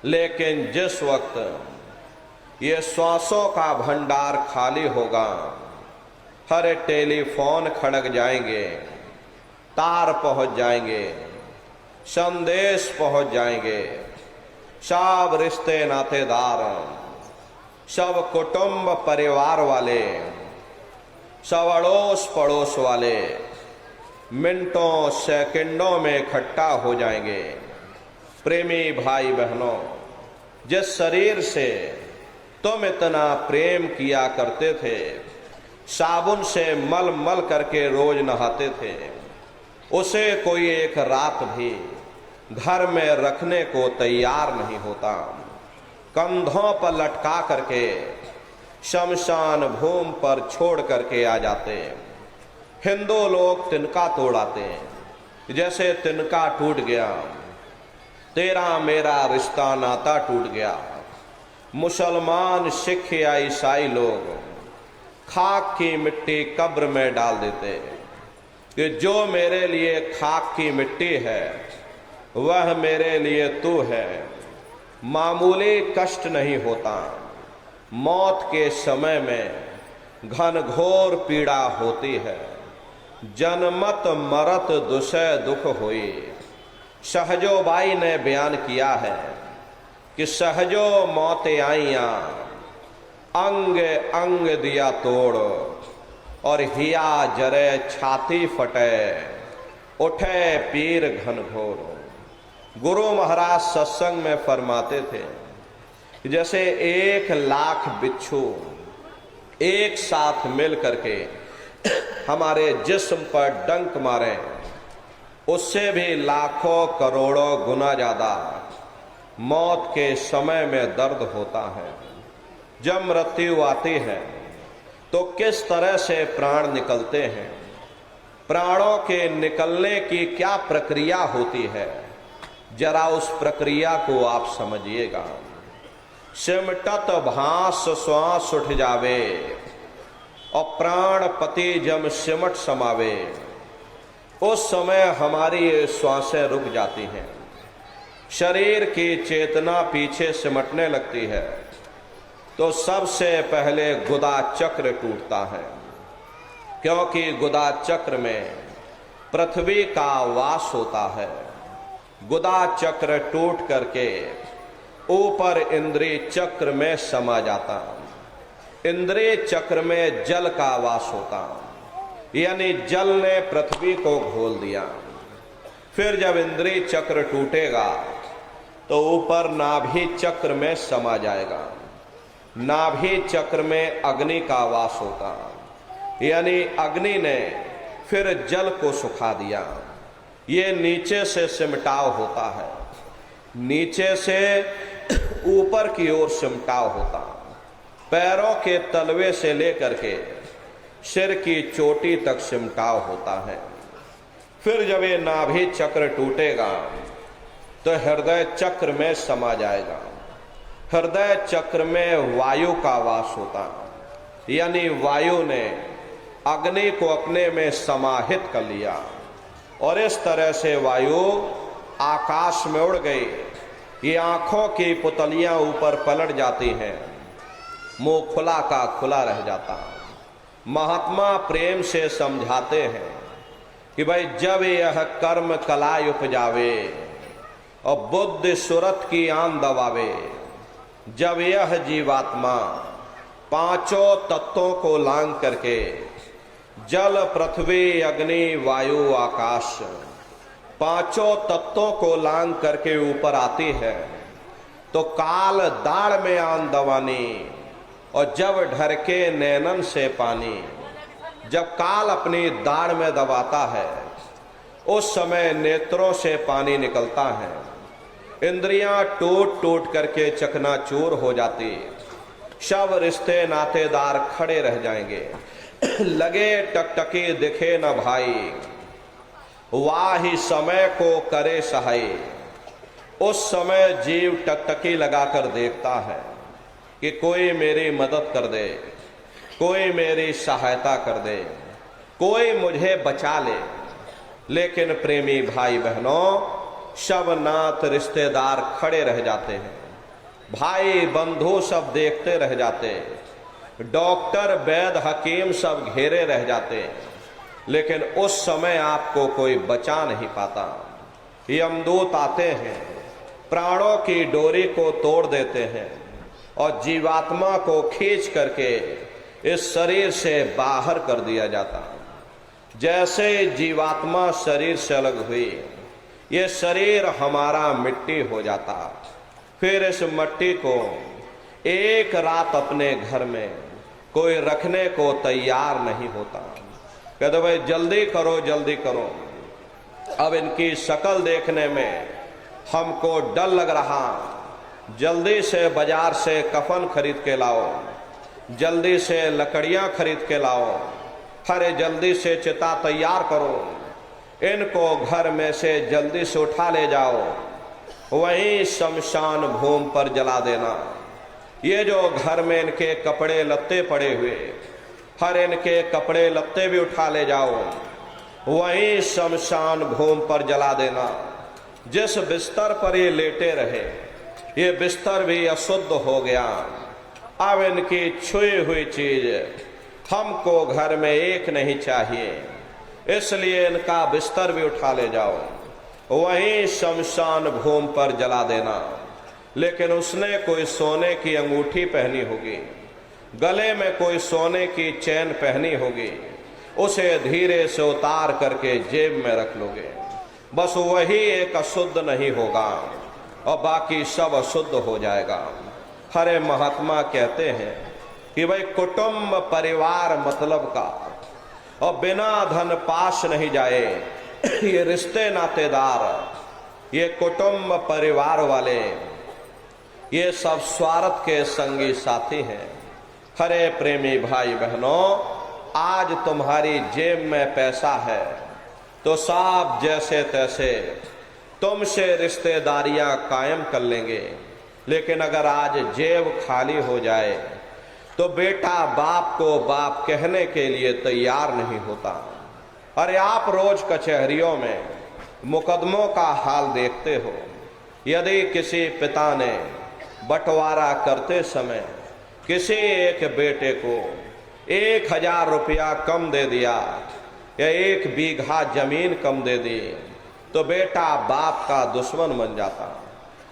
लेकिन जिस वक्त ये श्वासों का भंडार खाली होगा, हर टेलीफोन खड़क जाएंगे, तार पहुंच जाएंगे, संदेश पहुंच जाएंगे, सब रिश्ते नातेदार, सब कुटुंब परिवार वाले, सब अड़ोस पड़ोस वाले मिनटों सेकंडों में इकट्ठा हो जाएंगे। प्रेमी भाई बहनों, जिस शरीर से तुम इतना प्रेम किया करते थे, साबुन से मल मल करके रोज नहाते थे, उसे कोई एक रात भी घर में रखने को तैयार नहीं होता। कंधों पर लटका करके शमशान भूमि पर छोड़ करके आ जाते। हिंदू लोग तिनका तोड़ाते हैं, जैसे तिनका टूट गया, तेरा मेरा रिश्ता नाता टूट गया। मुसलमान, सिख या ईसाई लोग खाक की मिट्टी कब्र में डाल देते कि जो मेरे लिए खाक की मिट्टी है वह मेरे लिए तू है। मामूली कष्ट नहीं होता, मौत के समय में घनघोर पीड़ा होती है। जनमत मरत दुसह दुख हुई। सहजोबाई ने बयान किया है कि सहजो मौत आईया, अंग अंग दिया तोड़, और हिया जरे छाती फटे, उठे पीर घनघोर। गुरु महाराज सत्संग में फरमाते थे कि जैसे 1,00,000 बिच्छू एक साथ मिल करके हमारे जिस्म पर डंक मारे, उससे भी लाखों करोड़ों गुना ज्यादा मौत के समय में दर्द होता है। जब मृत्यु आती है तो किस तरह से प्राण निकलते हैं, प्राणों के निकलने की क्या प्रक्रिया होती है, जरा उस प्रक्रिया को आप समझिएगा। सिमटत भास श्वास उठ जावे, और प्राण पति जब सिमट समावे, उस समय हमारी श्वासें रुक जाती हैं, शरीर की चेतना पीछे सिमटने लगती है। तो सबसे पहले गुदा चक्र टूटता है, क्योंकि गुदा चक्र में पृथ्वी का वास होता है। गुदा चक्र टूट करके ऊपर इंद्रिय चक्र में समा जाता। इंद्रिय चक्र में जल का वास होता, यानी जल ने पृथ्वी को घोल दिया। फिर जब इंद्रिय चक्र टूटेगा तो ऊपर नाभि चक्र में समा जाएगा। नाभि चक्र में अग्नि का वास होता, यानी अग्नि ने फिर जल को सुखा दिया। ये नीचे से सिमटाव होता है, नीचे से ऊपर की ओर सिमटाव होता। पैरों के तलवे से लेकर के सिर की चोटी तक सिमटाव होता है। फिर जब ये नाभि चक्र टूटेगा तो हृदय चक्र में समा जाएगा। हृदय चक्र में वायु का वास होता, यानी वायु ने अग्नि को अपने में समाहित कर लिया, और इस तरह से वायु आकाश में उड़ गई। ये आंखों की पुतलियां ऊपर पलट जाती हैं, मुंह खुला का खुला रह जाता। महात्मा प्रेम से समझाते हैं कि भाई जब यह कर्म कलाय उपजावे और बुद्धि सुरत की आन दबावे, जब यह जीवात्मा पांचों तत्वों को लांग करके जल पृथ्वी अग्नि वायु आकाश पांचों तत्वों को लांग करके ऊपर आती है, तो काल दाढ़ में आन दवानी, और जब ढरके नैनन से पानी। जब काल अपनी दाढ़ में दबाता है उस समय नेत्रों से पानी निकलता है, इंद्रियां टूट टूट करके चकनाचूर हो जाती, सब रिश्ते नातेदार खड़े रह जाएंगे। लगे टकटकी दिखे न भाई, वाही समय को करे सहाय। उस समय जीव टकटकी लगाकर देखता है कि कोई मेरी मदद कर दे, कोई मेरी सहायता कर दे, कोई मुझे बचा ले। लेकिन प्रेमी भाई बहनों, सब नात रिश्तेदार खड़े रह जाते हैं, भाई बंधु सब देखते रह जाते, डॉक्टर वैद्य हकीम सब घेरे रह जाते, लेकिन उस समय आपको कोई बचा नहीं पाता। यमदूत आते हैं, प्राणों की डोरी को तोड़ देते हैं और जीवात्मा को खींच करके इस शरीर से बाहर कर दिया जाता। जैसे जीवात्मा शरीर से अलग हुई, ये शरीर हमारा मिट्टी हो जाता। फिर इस मिट्टी को एक रात अपने घर में कोई रखने को तैयार नहीं होता। कहते भाई जल्दी करो जल्दी करो, अब इनकी शक्ल देखने में हमको डर लग रहा, जल्दी से बाजार से कफन खरीद के लाओ, जल्दी से लकड़ियां खरीद के लाओ, अरे जल्दी से चिता तैयार करो, इनको घर में से जल्दी से उठा ले जाओ, वहीं शमशान भूमि पर जला देना। ये जो घर में इनके कपड़े लत्ते पड़े हुए, हर इनके कपड़े लत्ते भी उठा ले जाओ, वहीं शमशान भूमि पर जला देना। जिस बिस्तर पर ये लेटे रहे, ये बिस्तर भी अशुद्ध हो गया। अब इनकी छुई हुई चीज हमको घर में एक नहीं चाहिए, इसलिए इनका बिस्तर भी उठा ले जाओ, वहीं शमशान भूमि पर जला देना। लेकिन उसने कोई सोने की अंगूठी पहनी होगी, गले में कोई सोने की चैन पहनी होगी, उसे धीरे से उतार करके जेब में रख लोगे। बस वही एक अशुद्ध नहीं होगा और बाकी सब अशुद्ध हो जाएगा। हरे महात्मा कहते हैं कि भाई कुटुंब परिवार मतलब का, और बिना धन पास नहीं जाए। ये रिश्ते नातेदार, ये कुटुंब परिवार वाले, ये सब स्वार्थ के संगी साथी हैं। हरे प्रेमी भाई बहनों, आज तुम्हारी जेब में पैसा है तो सब जैसे तैसे तुमसे रिश्तेदारियां कायम कर लेंगे। लेकिन अगर आज जेब खाली हो जाए तो बेटा बाप को बाप कहने के लिए तैयार नहीं होता। अरे आप रोज कचहरियों में मुकदमों का हाल देखते हो। यदि किसी पिता ने बंटवारा करते समय किसी एक बेटे को 1000 रुपया कम दे दिया या 1 बीघा जमीन कम दे दी, तो बेटा बाप का दुश्मन बन जाता,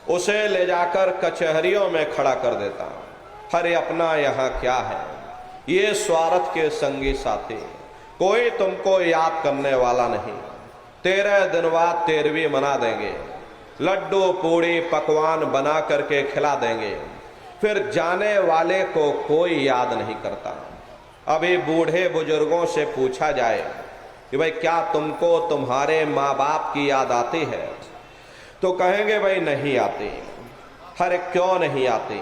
उसे ले जाकर कचहरियों में खड़ा कर देता। अरे अपना यहाँ क्या है, ये स्वार्थ के संगी साथी, कोई तुमको याद करने वाला नहीं। 13 दिन बाद 13वीं मना देंगे, लड्डू पूड़ी पकवान बना करके खिला देंगे, फिर जाने वाले को कोई याद नहीं करता। अभी बूढ़े बुजुर्गों से पूछा जाए कि भाई क्या तुमको तुम्हारे माँ बाप की याद आती है, तो कहेंगे भाई नहीं आती। अरे क्यों नहीं आती?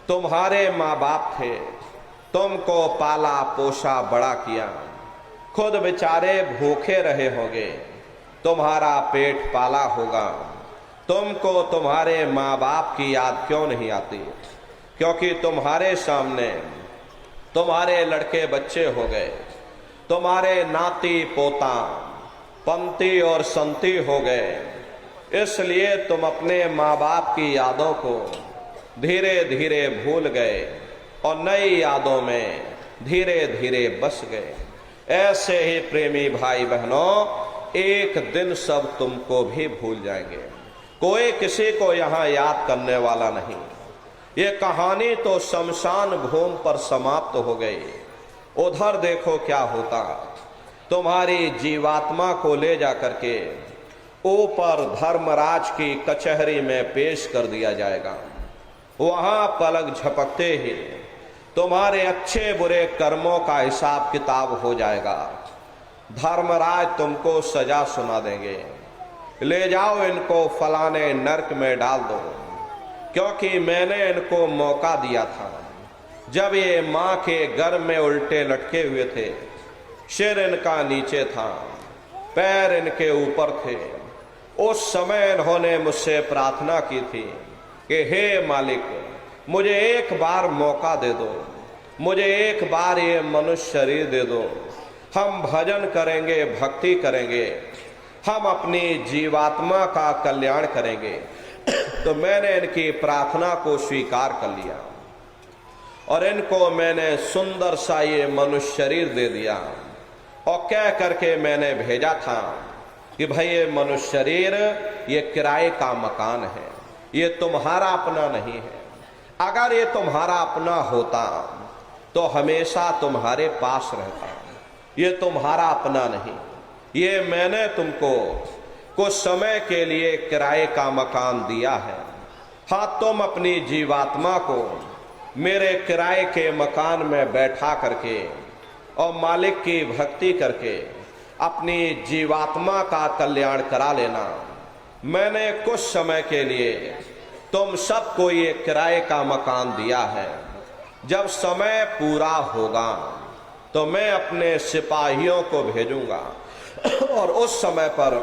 तुम्हारे माँ बाप थे, तुमको पाला पोसा बड़ा किया, खुद बेचारे भूखे रहे होंगे, तुम्हारा पेट पाला होगा, तुमको तुम्हारे माँ बाप की याद क्यों नहीं आती? क्योंकि तुम्हारे सामने तुम्हारे लड़के बच्चे हो गए, तुम्हारे नाती पोता पंती और संती हो गए, इसलिए तुम अपने माँ बाप की यादों को धीरे धीरे भूल गए और नई यादों में धीरे धीरे बस गए। ऐसे ही प्रेमी भाई बहनों, एक दिन सब तुमको भी भूल जाएंगे, कोई किसी को यहाँ याद करने वाला नहीं। ये कहानी तो शमशान भूमि पर समाप्त हो गई। उधर देखो क्या होता, तुम्हारी जीवात्मा को ले जा करके ऊपर धर्मराज की कचहरी में पेश कर दिया जाएगा। वहां पलक झपकते ही तुम्हारे अच्छे बुरे कर्मों का हिसाब किताब हो जाएगा। धर्मराज तुमको सजा सुना देंगे, ले जाओ इनको फलाने नरक में डाल दो, क्योंकि मैंने इनको मौका दिया था जब ये माँ के गर्भ में उल्टे लटके हुए थे, सिर इनका नीचे था, पैर इनके ऊपर थे। उस समय इन्होंने मुझसे प्रार्थना की थी कि हे मालिक, मुझे एक बार मौका दे दो, मुझे एक बार ये मनुष्य शरीर दे दो, हम भजन करेंगे, भक्ति करेंगे, हम अपनी जीवात्मा का कल्याण करेंगे। तो मैंने इनकी प्रार्थना को स्वीकार कर लिया और इनको मैंने सुंदर सा ये मनुष्य शरीर दे दिया और कह करके मैंने भेजा था कि भाई ये मनुष्य शरीर ये किराए का मकान है, ये तुम्हारा अपना नहीं है। अगर ये तुम्हारा अपना होता तो हमेशा तुम्हारे पास रहता, ये तुम्हारा अपना नहीं। ये मैंने तुमको कुछ समय के लिए किराए का मकान दिया है। हाँ, तुम अपनी जीवात्मा को मेरे किराए के मकान में बैठा करके और मालिक की भक्ति करके अपनी जीवात्मा का कल्याण करा लेना। मैंने कुछ समय के लिए तुम सबको ये किराए का मकान दिया है। जब समय पूरा होगा तो मैं अपने सिपाहियों को भेजूंगा और उस समय पर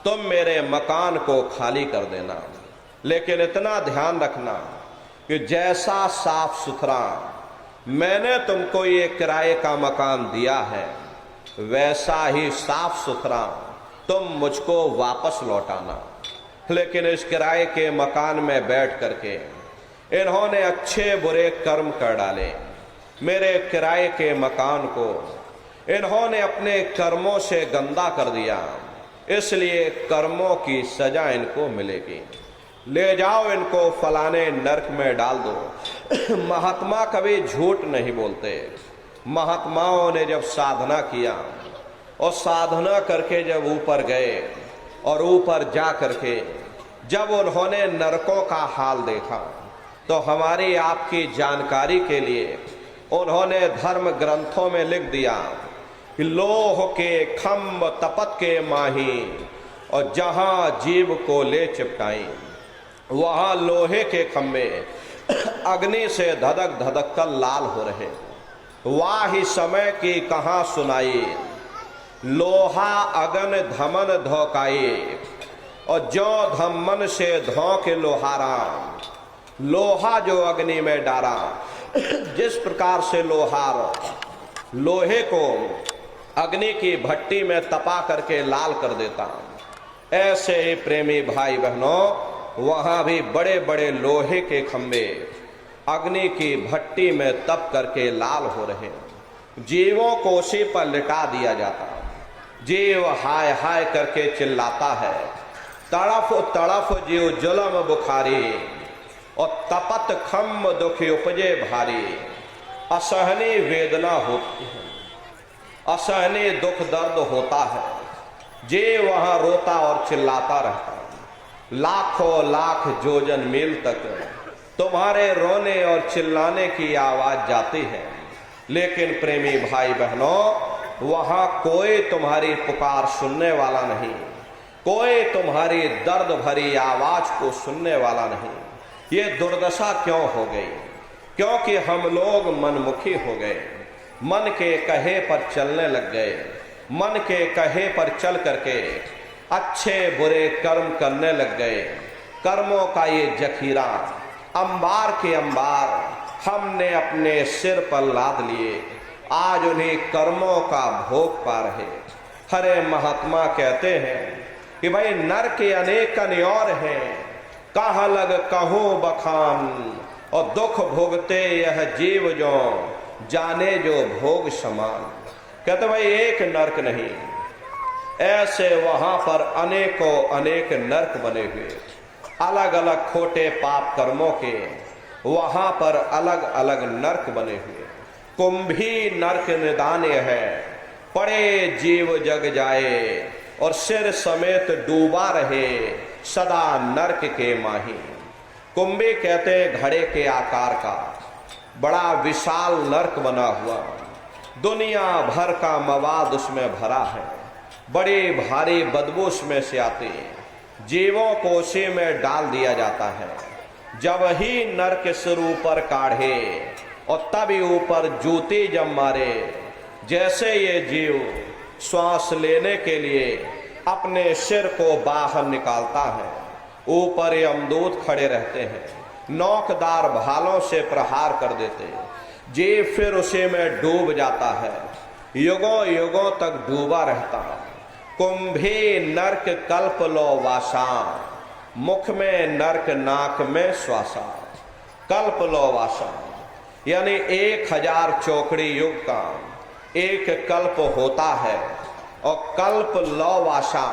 तुम मेरे मकान को खाली कर देना। लेकिन इतना ध्यान रखना कि जैसा साफ सुथरा मैंने तुमको ये किराए का मकान दिया है, वैसा ही साफ सुथरा तुम मुझको वापस लौटाना। लेकिन इस किराए के मकान में बैठ करके इन्होंने अच्छे बुरे कर्म कर डाले। मेरे किराए के मकान को इन्होंने अपने कर्मों से गंदा कर दिया, इसलिए कर्मों की सजा इनको मिलेगी। ले जाओ इनको फलाने नरक में डाल दो। महात्मा कभी झूठ नहीं बोलते। महात्माओं ने जब साधना किया और साधना करके जब ऊपर गए और ऊपर जा करके जब उन्होंने नरकों का हाल देखा, तो हमारी आपकी जानकारी के लिए उन्होंने धर्म ग्रंथों में लिख दिया कि लोह के खम्भ तपत के माही, और जहां जीव को ले चिपटाई वहां लोहे के खम्भे अग्नि से धधक धधक कर लाल हो रहे। वाही समय की कहां सुनाई, लोहा अगन धमन धोकाई, और जो धमन से धो के लोहारा, लोहा जो अग्नि में डारा, जिस प्रकार से लोहार लोहे को अग्नि की भट्टी में तपा करके लाल कर देता, ऐसे ही प्रेमी भाई बहनों वहां भी बड़े बड़े लोहे के खंभे अग्नि की भट्टी में तप करके लाल हो रहे। जीवों को उसी पर लिटा दिया जाता। जीव हाय हाय करके चिल्लाता है, तड़फ तड़फ जीव जुलम बुखारी, और तपत खम्भ दुखी उपजे भारी। असहनीय वेदना होती है, असहनीय दुख दर्द होता है। जीव वहां रोता और चिल्लाता रहता। लाखों लाख जोजन मील तक तुम्हारे रोने और चिल्लाने की आवाज जाती है, लेकिन प्रेमी भाई बहनों वहां कोई तुम्हारी पुकार सुनने वाला नहीं, कोई तुम्हारी दर्द भरी आवाज को सुनने वाला नहीं। ये दुर्दशा क्यों हो गई? क्योंकि हम लोग मनमुखी हो गए, मन के कहे पर चलने लग गए। मन के कहे पर चल करके अच्छे बुरे कर्म करने लग गए। कर्मों का ये जखीरा अंबार के अंबार हमने अपने सिर पर लाद लिए, आज उन्हीं कर्मों का भोग पा रहे। हरे महात्मा कहते हैं कि भाई नर के अनेक और हैं, कहाँ लग कहूँ बखान, और दुख भोगते यह जीव जो जाने जो भोग समान। कहते भाई एक नरक नहीं, ऐसे वहां पर अनेकों अनेक नरक बने हुए, अलग अलग खोटे पाप कर्मों के वहां पर अलग अलग नरक बने हुए। कुंभी नरक निदान्य है, पड़े जीव जग जाए, और सिर समेत डूबा रहे सदा नरक के माही। कुंभी कहते घड़े के आकार का बड़ा विशाल नरक बना हुआ, दुनिया भर का मवाद उसमें भरा है, बड़ी भारी बदबू उसमें से आती है, जीवों को उसी में डाल दिया जाता है। जब ही नरक सिर ऊपर काढ़े और तभी ऊपर जूती जब मारे, जैसे ये जीव श्वास लेने के लिए अपने सिर को बाहर निकालता है, ऊपर यमदूत खड़े रहते हैं, नोकदार भालों से प्रहार कर देते हैं। जीव फिर उसी में डूब जाता है, युगों युगों तक डूबा रहता है। कुंभी नरक कल्प लो वासा, मुख में नरक नाक में श्वासा। कल्प लो वासा यानी 1000 चौकड़ी युग का एक कल्प होता है, और कल्प लो वासा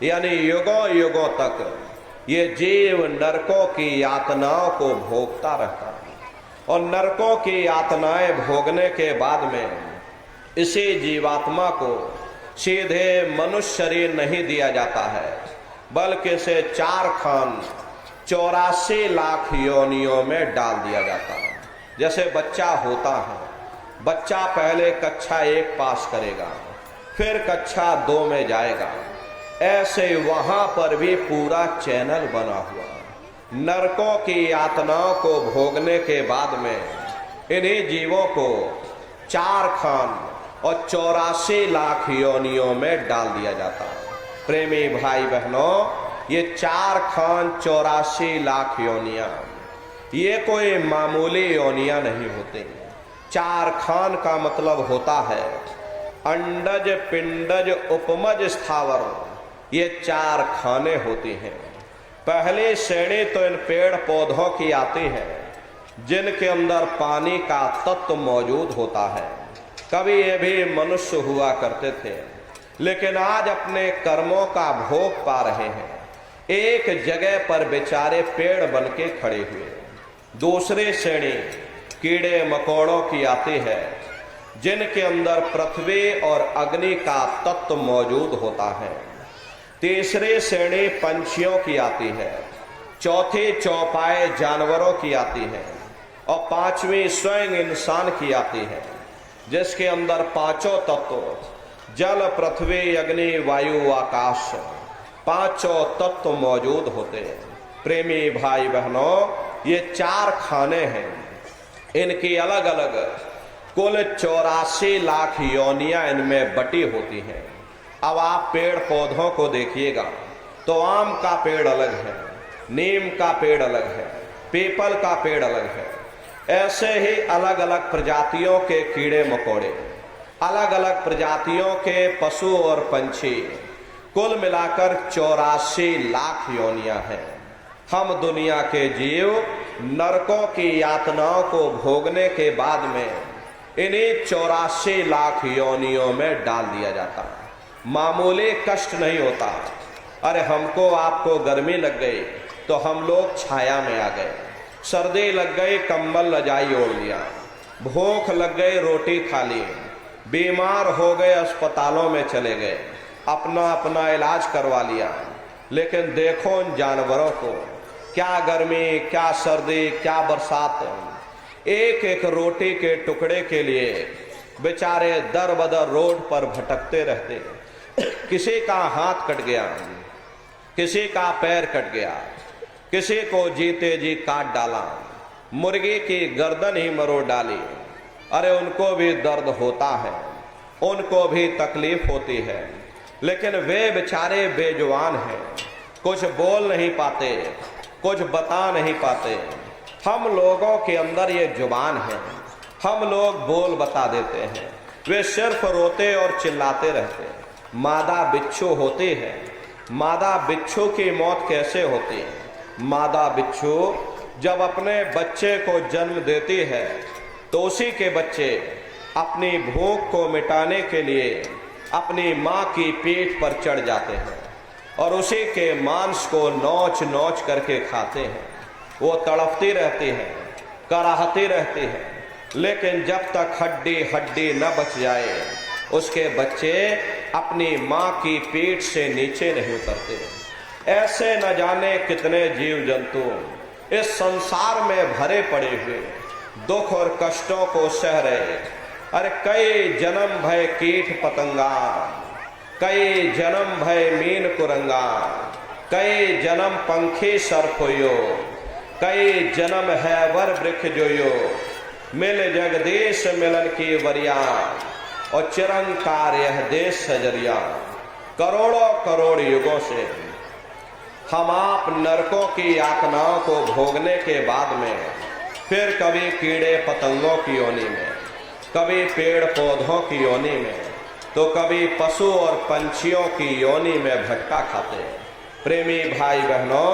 यानी युगों युगों तक ये जीव नरकों की यातनाओं को भोगता रहता है। और नरकों की यातनाएं भोगने के बाद में इसी जीवात्मा को सीधे मनुष्य शरीर नहीं दिया जाता है, बल्कि इसे 4 खान 84 लाख योनियों में डाल दिया जाता है। जैसे बच्चा होता है, बच्चा पहले कक्षा 1 पास करेगा, फिर कक्षा 2 में जाएगा, ऐसे वहां पर भी पूरा चैनल बना हुआ। नरकों की यातनाओं को भोगने के बाद में इन्हीं जीवों को 4 खान और 84 लाख योनियों में डाल दिया जाता है। प्रेमी भाई बहनों, ये 4 खान 84 लाख योनियां, ये कोई मामूली योनियां नहीं होती। 4 खान का मतलब होता है अंडज, पिंडज, उपमज, स्थावर। ये 4 खाने होती हैं। पहली श्रेणी तो इन पेड़ पौधों की आती है जिनके अंदर पानी का तत्व मौजूद होता है। कभी ये भी मनुष्य हुआ करते थे, लेकिन आज अपने कर्मों का भोग पा रहे हैं। एक जगह पर बेचारे पेड़ बन के खड़े हुए। दूसरी श्रेणी कीड़े मकोड़ों की आती है जिनके अंदर पृथ्वी और अग्नि का तत्व मौजूद होता है। तीसरी श्रेणी पंछियों की आती है। चौथी चौपाए जानवरों की आती है। और 5वीं स्वयं इंसान की आती है जिसके अंदर 5 तत्व जल, पृथ्वी, अग्नि, वायु, आकाश 5 तत्व मौजूद होते हैं। प्रेमी भाई बहनों, ये 4 खाने हैं। इनकी अलग अलग कुल 84 लाख योनियां इनमें बटी होती हैं। अब आप पेड़ पौधों को देखिएगा तो आम का पेड़ अलग है, नीम का पेड़ अलग है, पीपल का पेड़ अलग है। ऐसे ही अलग अलग प्रजातियों के कीड़े मकोड़े, अलग अलग प्रजातियों के पशु और पंछी, कुल मिलाकर 84 लाख योनियां हैं। हम दुनिया के जीव नरकों की यातनाओं को भोगने के बाद में इन्हीं 84 लाख योनियों में डाल दिया जाता है। मामूली कष्ट नहीं होता। अरे हमको आपको गर्मी लग गई तो हम लोग छाया में आ गए, सर्दी लग गई कंबल रजाई ओढ़ लिया, भूख लग गई रोटी खा ली, बीमार हो गए अस्पतालों में चले गए, अपना अपना इलाज करवा लिया। लेकिन देखो उन जानवरों को, क्या गर्मी, क्या सर्दी, क्या बरसात, एक एक रोटी के टुकड़े के लिए बेचारे दर बदर रोड पर भटकते रहते। किसी का हाथ कट गया, किसी का पैर कट गया, किसी को जीते जी काट डाला, मुर्गी की गर्दन ही मरोड़ डाली। अरे उनको भी दर्द होता है, उनको भी तकलीफ होती है, लेकिन वे बेचारे बेजुबान हैं, कुछ बोल नहीं पाते, कुछ बता नहीं पाते। हम लोगों के अंदर ये जुबान है, हम लोग बोल बता देते हैं, वे सिर्फ रोते और चिल्लाते रहते हैं। मादा बिच्छू होती है, मादा बिच्छू की मौत कैसे होती है? मादा बिच्छू जब अपने बच्चे को जन्म देती है तो उसी के बच्चे अपनी भूख को मिटाने के लिए अपनी माँ की पीठ पर चढ़ जाते हैं और उसी के मांस को नोच नोच करके खाते हैं। वो तड़पती रहती है, कराहती रहती है, लेकिन जब तक हड्डी हड्डी न बच जाए उसके बच्चे अपनी माँ की पीठ से नीचे नहीं उतरते। ऐसे न जाने कितने जीव जंतु इस संसार में भरे पड़े हुए दुख और कष्टों को सह रहे। अरे कई जन्म भय कीट पतंगा, कई जन्म भय मीन कुरंगा, कई जन्म पंखी सर्फोयो, कई जन्म है वर वृक्ष जोयो, मिल जगदीश मिलन की वरिया और चिरंकार यह देश सजरिया। करोड़ों करोड़ युगों से हम आप नरकों की यातनाओं को भोगने के बाद में फिर कभी कीड़े पतंगों की योनि में, कभी पेड़ पौधों की योनि में, तो कभी पशु और पंछियों की योनि में भटका खाते हैं। प्रेमी भाई बहनों,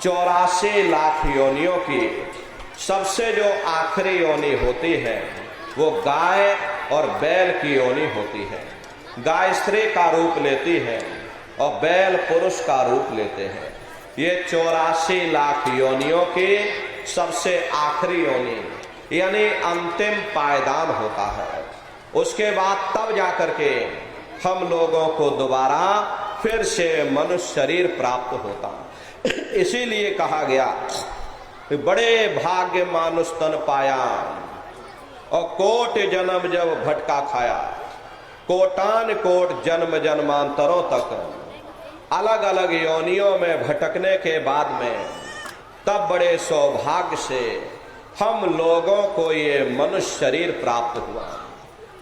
84 लाख योनियों की सबसे जो आखिरी योनि होती है वो गाय और बैल की योनि होती है। गाय स्त्री का रूप लेती है और बैल पुरुष का रूप लेते हैं। ये 84 लाख योनियों की सबसे आखिरी योनि यानी अंतिम पायदान होता है। उसके बाद तब जाकर के हम लोगों को दोबारा फिर से मनुष्य शरीर प्राप्त होता। इसीलिए कहा गया बड़े भाग्य मानुष तन पाया और कोट जन्म जब भटका खाया। कोटान कोट जन्म जन्मांतरों तक अलग अलग योनियों में भटकने के बाद में तब बड़े सौभाग्य से हम लोगों को ये मनुष्य शरीर प्राप्त हुआ।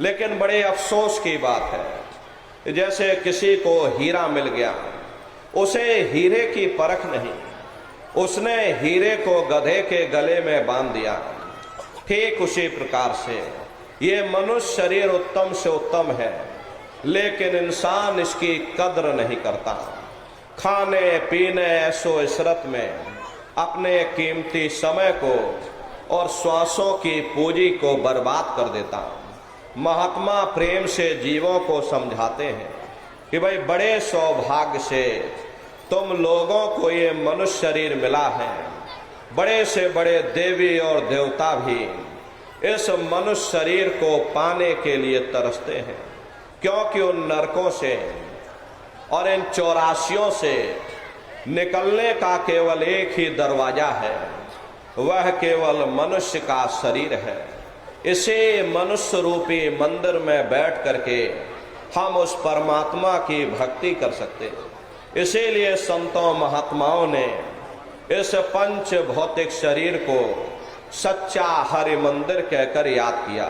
लेकिन बड़े अफसोस की बात है, जैसे किसी को हीरा मिल गया, उसे हीरे की परख नहीं, उसने हीरे को गधे के गले में बांध दिया। ठीक उसी प्रकार से ये मनुष्य शरीर उत्तम से उत्तम है, लेकिन इंसान इसकी कद्र नहीं करता। खाने पीने ऐशो इशरत में अपने कीमती समय को और श्वासों की पूंजी को बर्बाद कर देता। महात्मा प्रेम से जीवों को समझाते हैं कि भाई बड़े सौभाग्य से तुम लोगों को ये मनुष्य शरीर मिला है। बड़े से बड़े देवी और देवता भी इस मनुष्य शरीर को पाने के लिए तरसते हैं, क्योंकि उन नरकों से और इन 84 से निकलने का केवल एक ही दरवाजा है, वह केवल मनुष्य का शरीर है। इसे मनुष्य रूपी मंदिर में बैठ करके हम उस परमात्मा की भक्ति कर सकते हैं। इसीलिए संतों महात्माओं ने इस पंच भौतिक शरीर को सच्चा हरि मंदिर कहकर याद किया।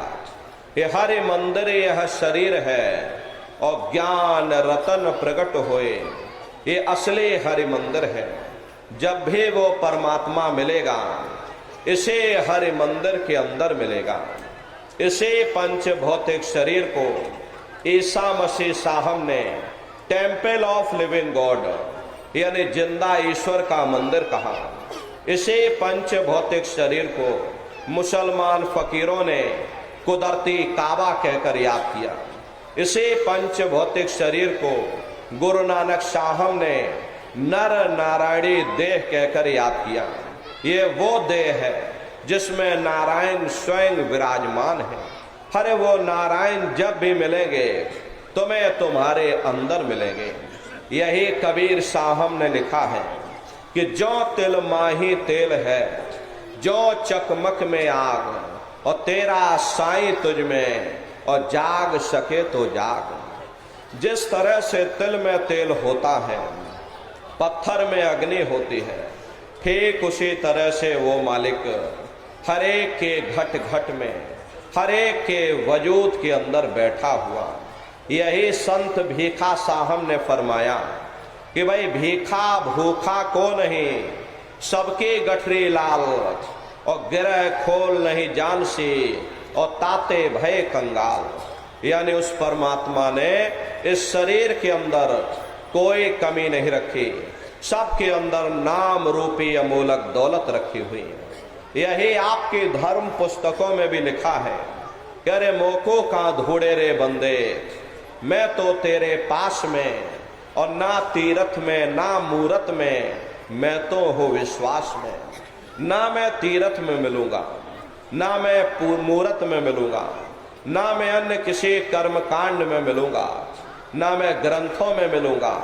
ये हरि मंदिर यह शरीर है और ज्ञान रतन प्रकट होए, ये असली हरि मंदिर है। जब भी वो परमात्मा मिलेगा इसे हरि मंदिर के अंदर मिलेगा। इसे पंच भौतिक शरीर को ईसा मसीह साहब ने टेम्पल ऑफ लिविंग गॉड यानी जिंदा ईश्वर का मंदिर कहा। इसे पंच भौतिक शरीर को मुसलमान फकीरों ने कुदरती काबा कहकर याद किया। इसे पंच भौतिक शरीर को गुरु नानक साहब ने नर नारायणी देह कहकर याद किया। ये वो देह है जिसमें नारायण स्वयं विराजमान है। अरे वो नारायण जब भी मिलेंगे तुम्हें तुम्हारे अंदर मिलेंगे। यही कबीर साहब ने लिखा है कि जो तिल माही तेल है, जो चकमक में आग, और तेरा साईं तुझ में, और जाग सके तो जाग। जिस तरह से तिल में तेल होता है, पत्थर में अग्नि होती है, ठीक उसी तरह से वो मालिक हरेक के घट घट में, हरेक के वजूद के अंदर बैठा हुआ। यही संत भीखा साहब ने फरमाया कि भाई भीखा भूखा को नहीं, सबकी गठरी लाल, और गिरह खोल नहीं जान सी, और ताते भय कंगाल। यानी उस परमात्मा ने इस शरीर के अंदर कोई कमी नहीं रखी, सबके अंदर नाम रूपी अमूलक दौलत रखी हुई है। यही आपकी धर्म पुस्तकों में भी लिखा है कि अरे मोको का धूड़े रे बंदे, मैं तो तेरे पास में, और ना तीरथ में ना मूरत में, मैं तो हूँ विश्वास में। ना मैं तीरथ में मिलूंगा, ना मैं मूरत में मिलूंगा, ना मैं अन्य किसी कर्म कांड में मिलूंगा, ना मैं ग्रंथों में मिलूंगा,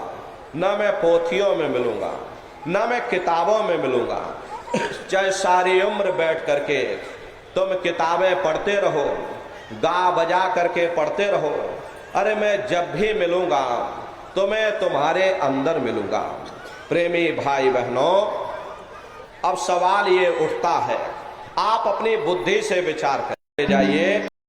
ना मैं पोथियों में मिलूंगा, ना मैं किताबों में मिलूंगा। चाहे सारी उम्र बैठ करके तुम किताबें पढ़ते रहो, गा बजा करके पढ़ते रहो, अरे मैं जब भी मिलूंगा तो मैं तुम्हारे अंदर मिलूंगा। प्रेमी भाई बहनों, अब सवाल ये उठता है, आप अपनी बुद्धि से विचार करके जाइए।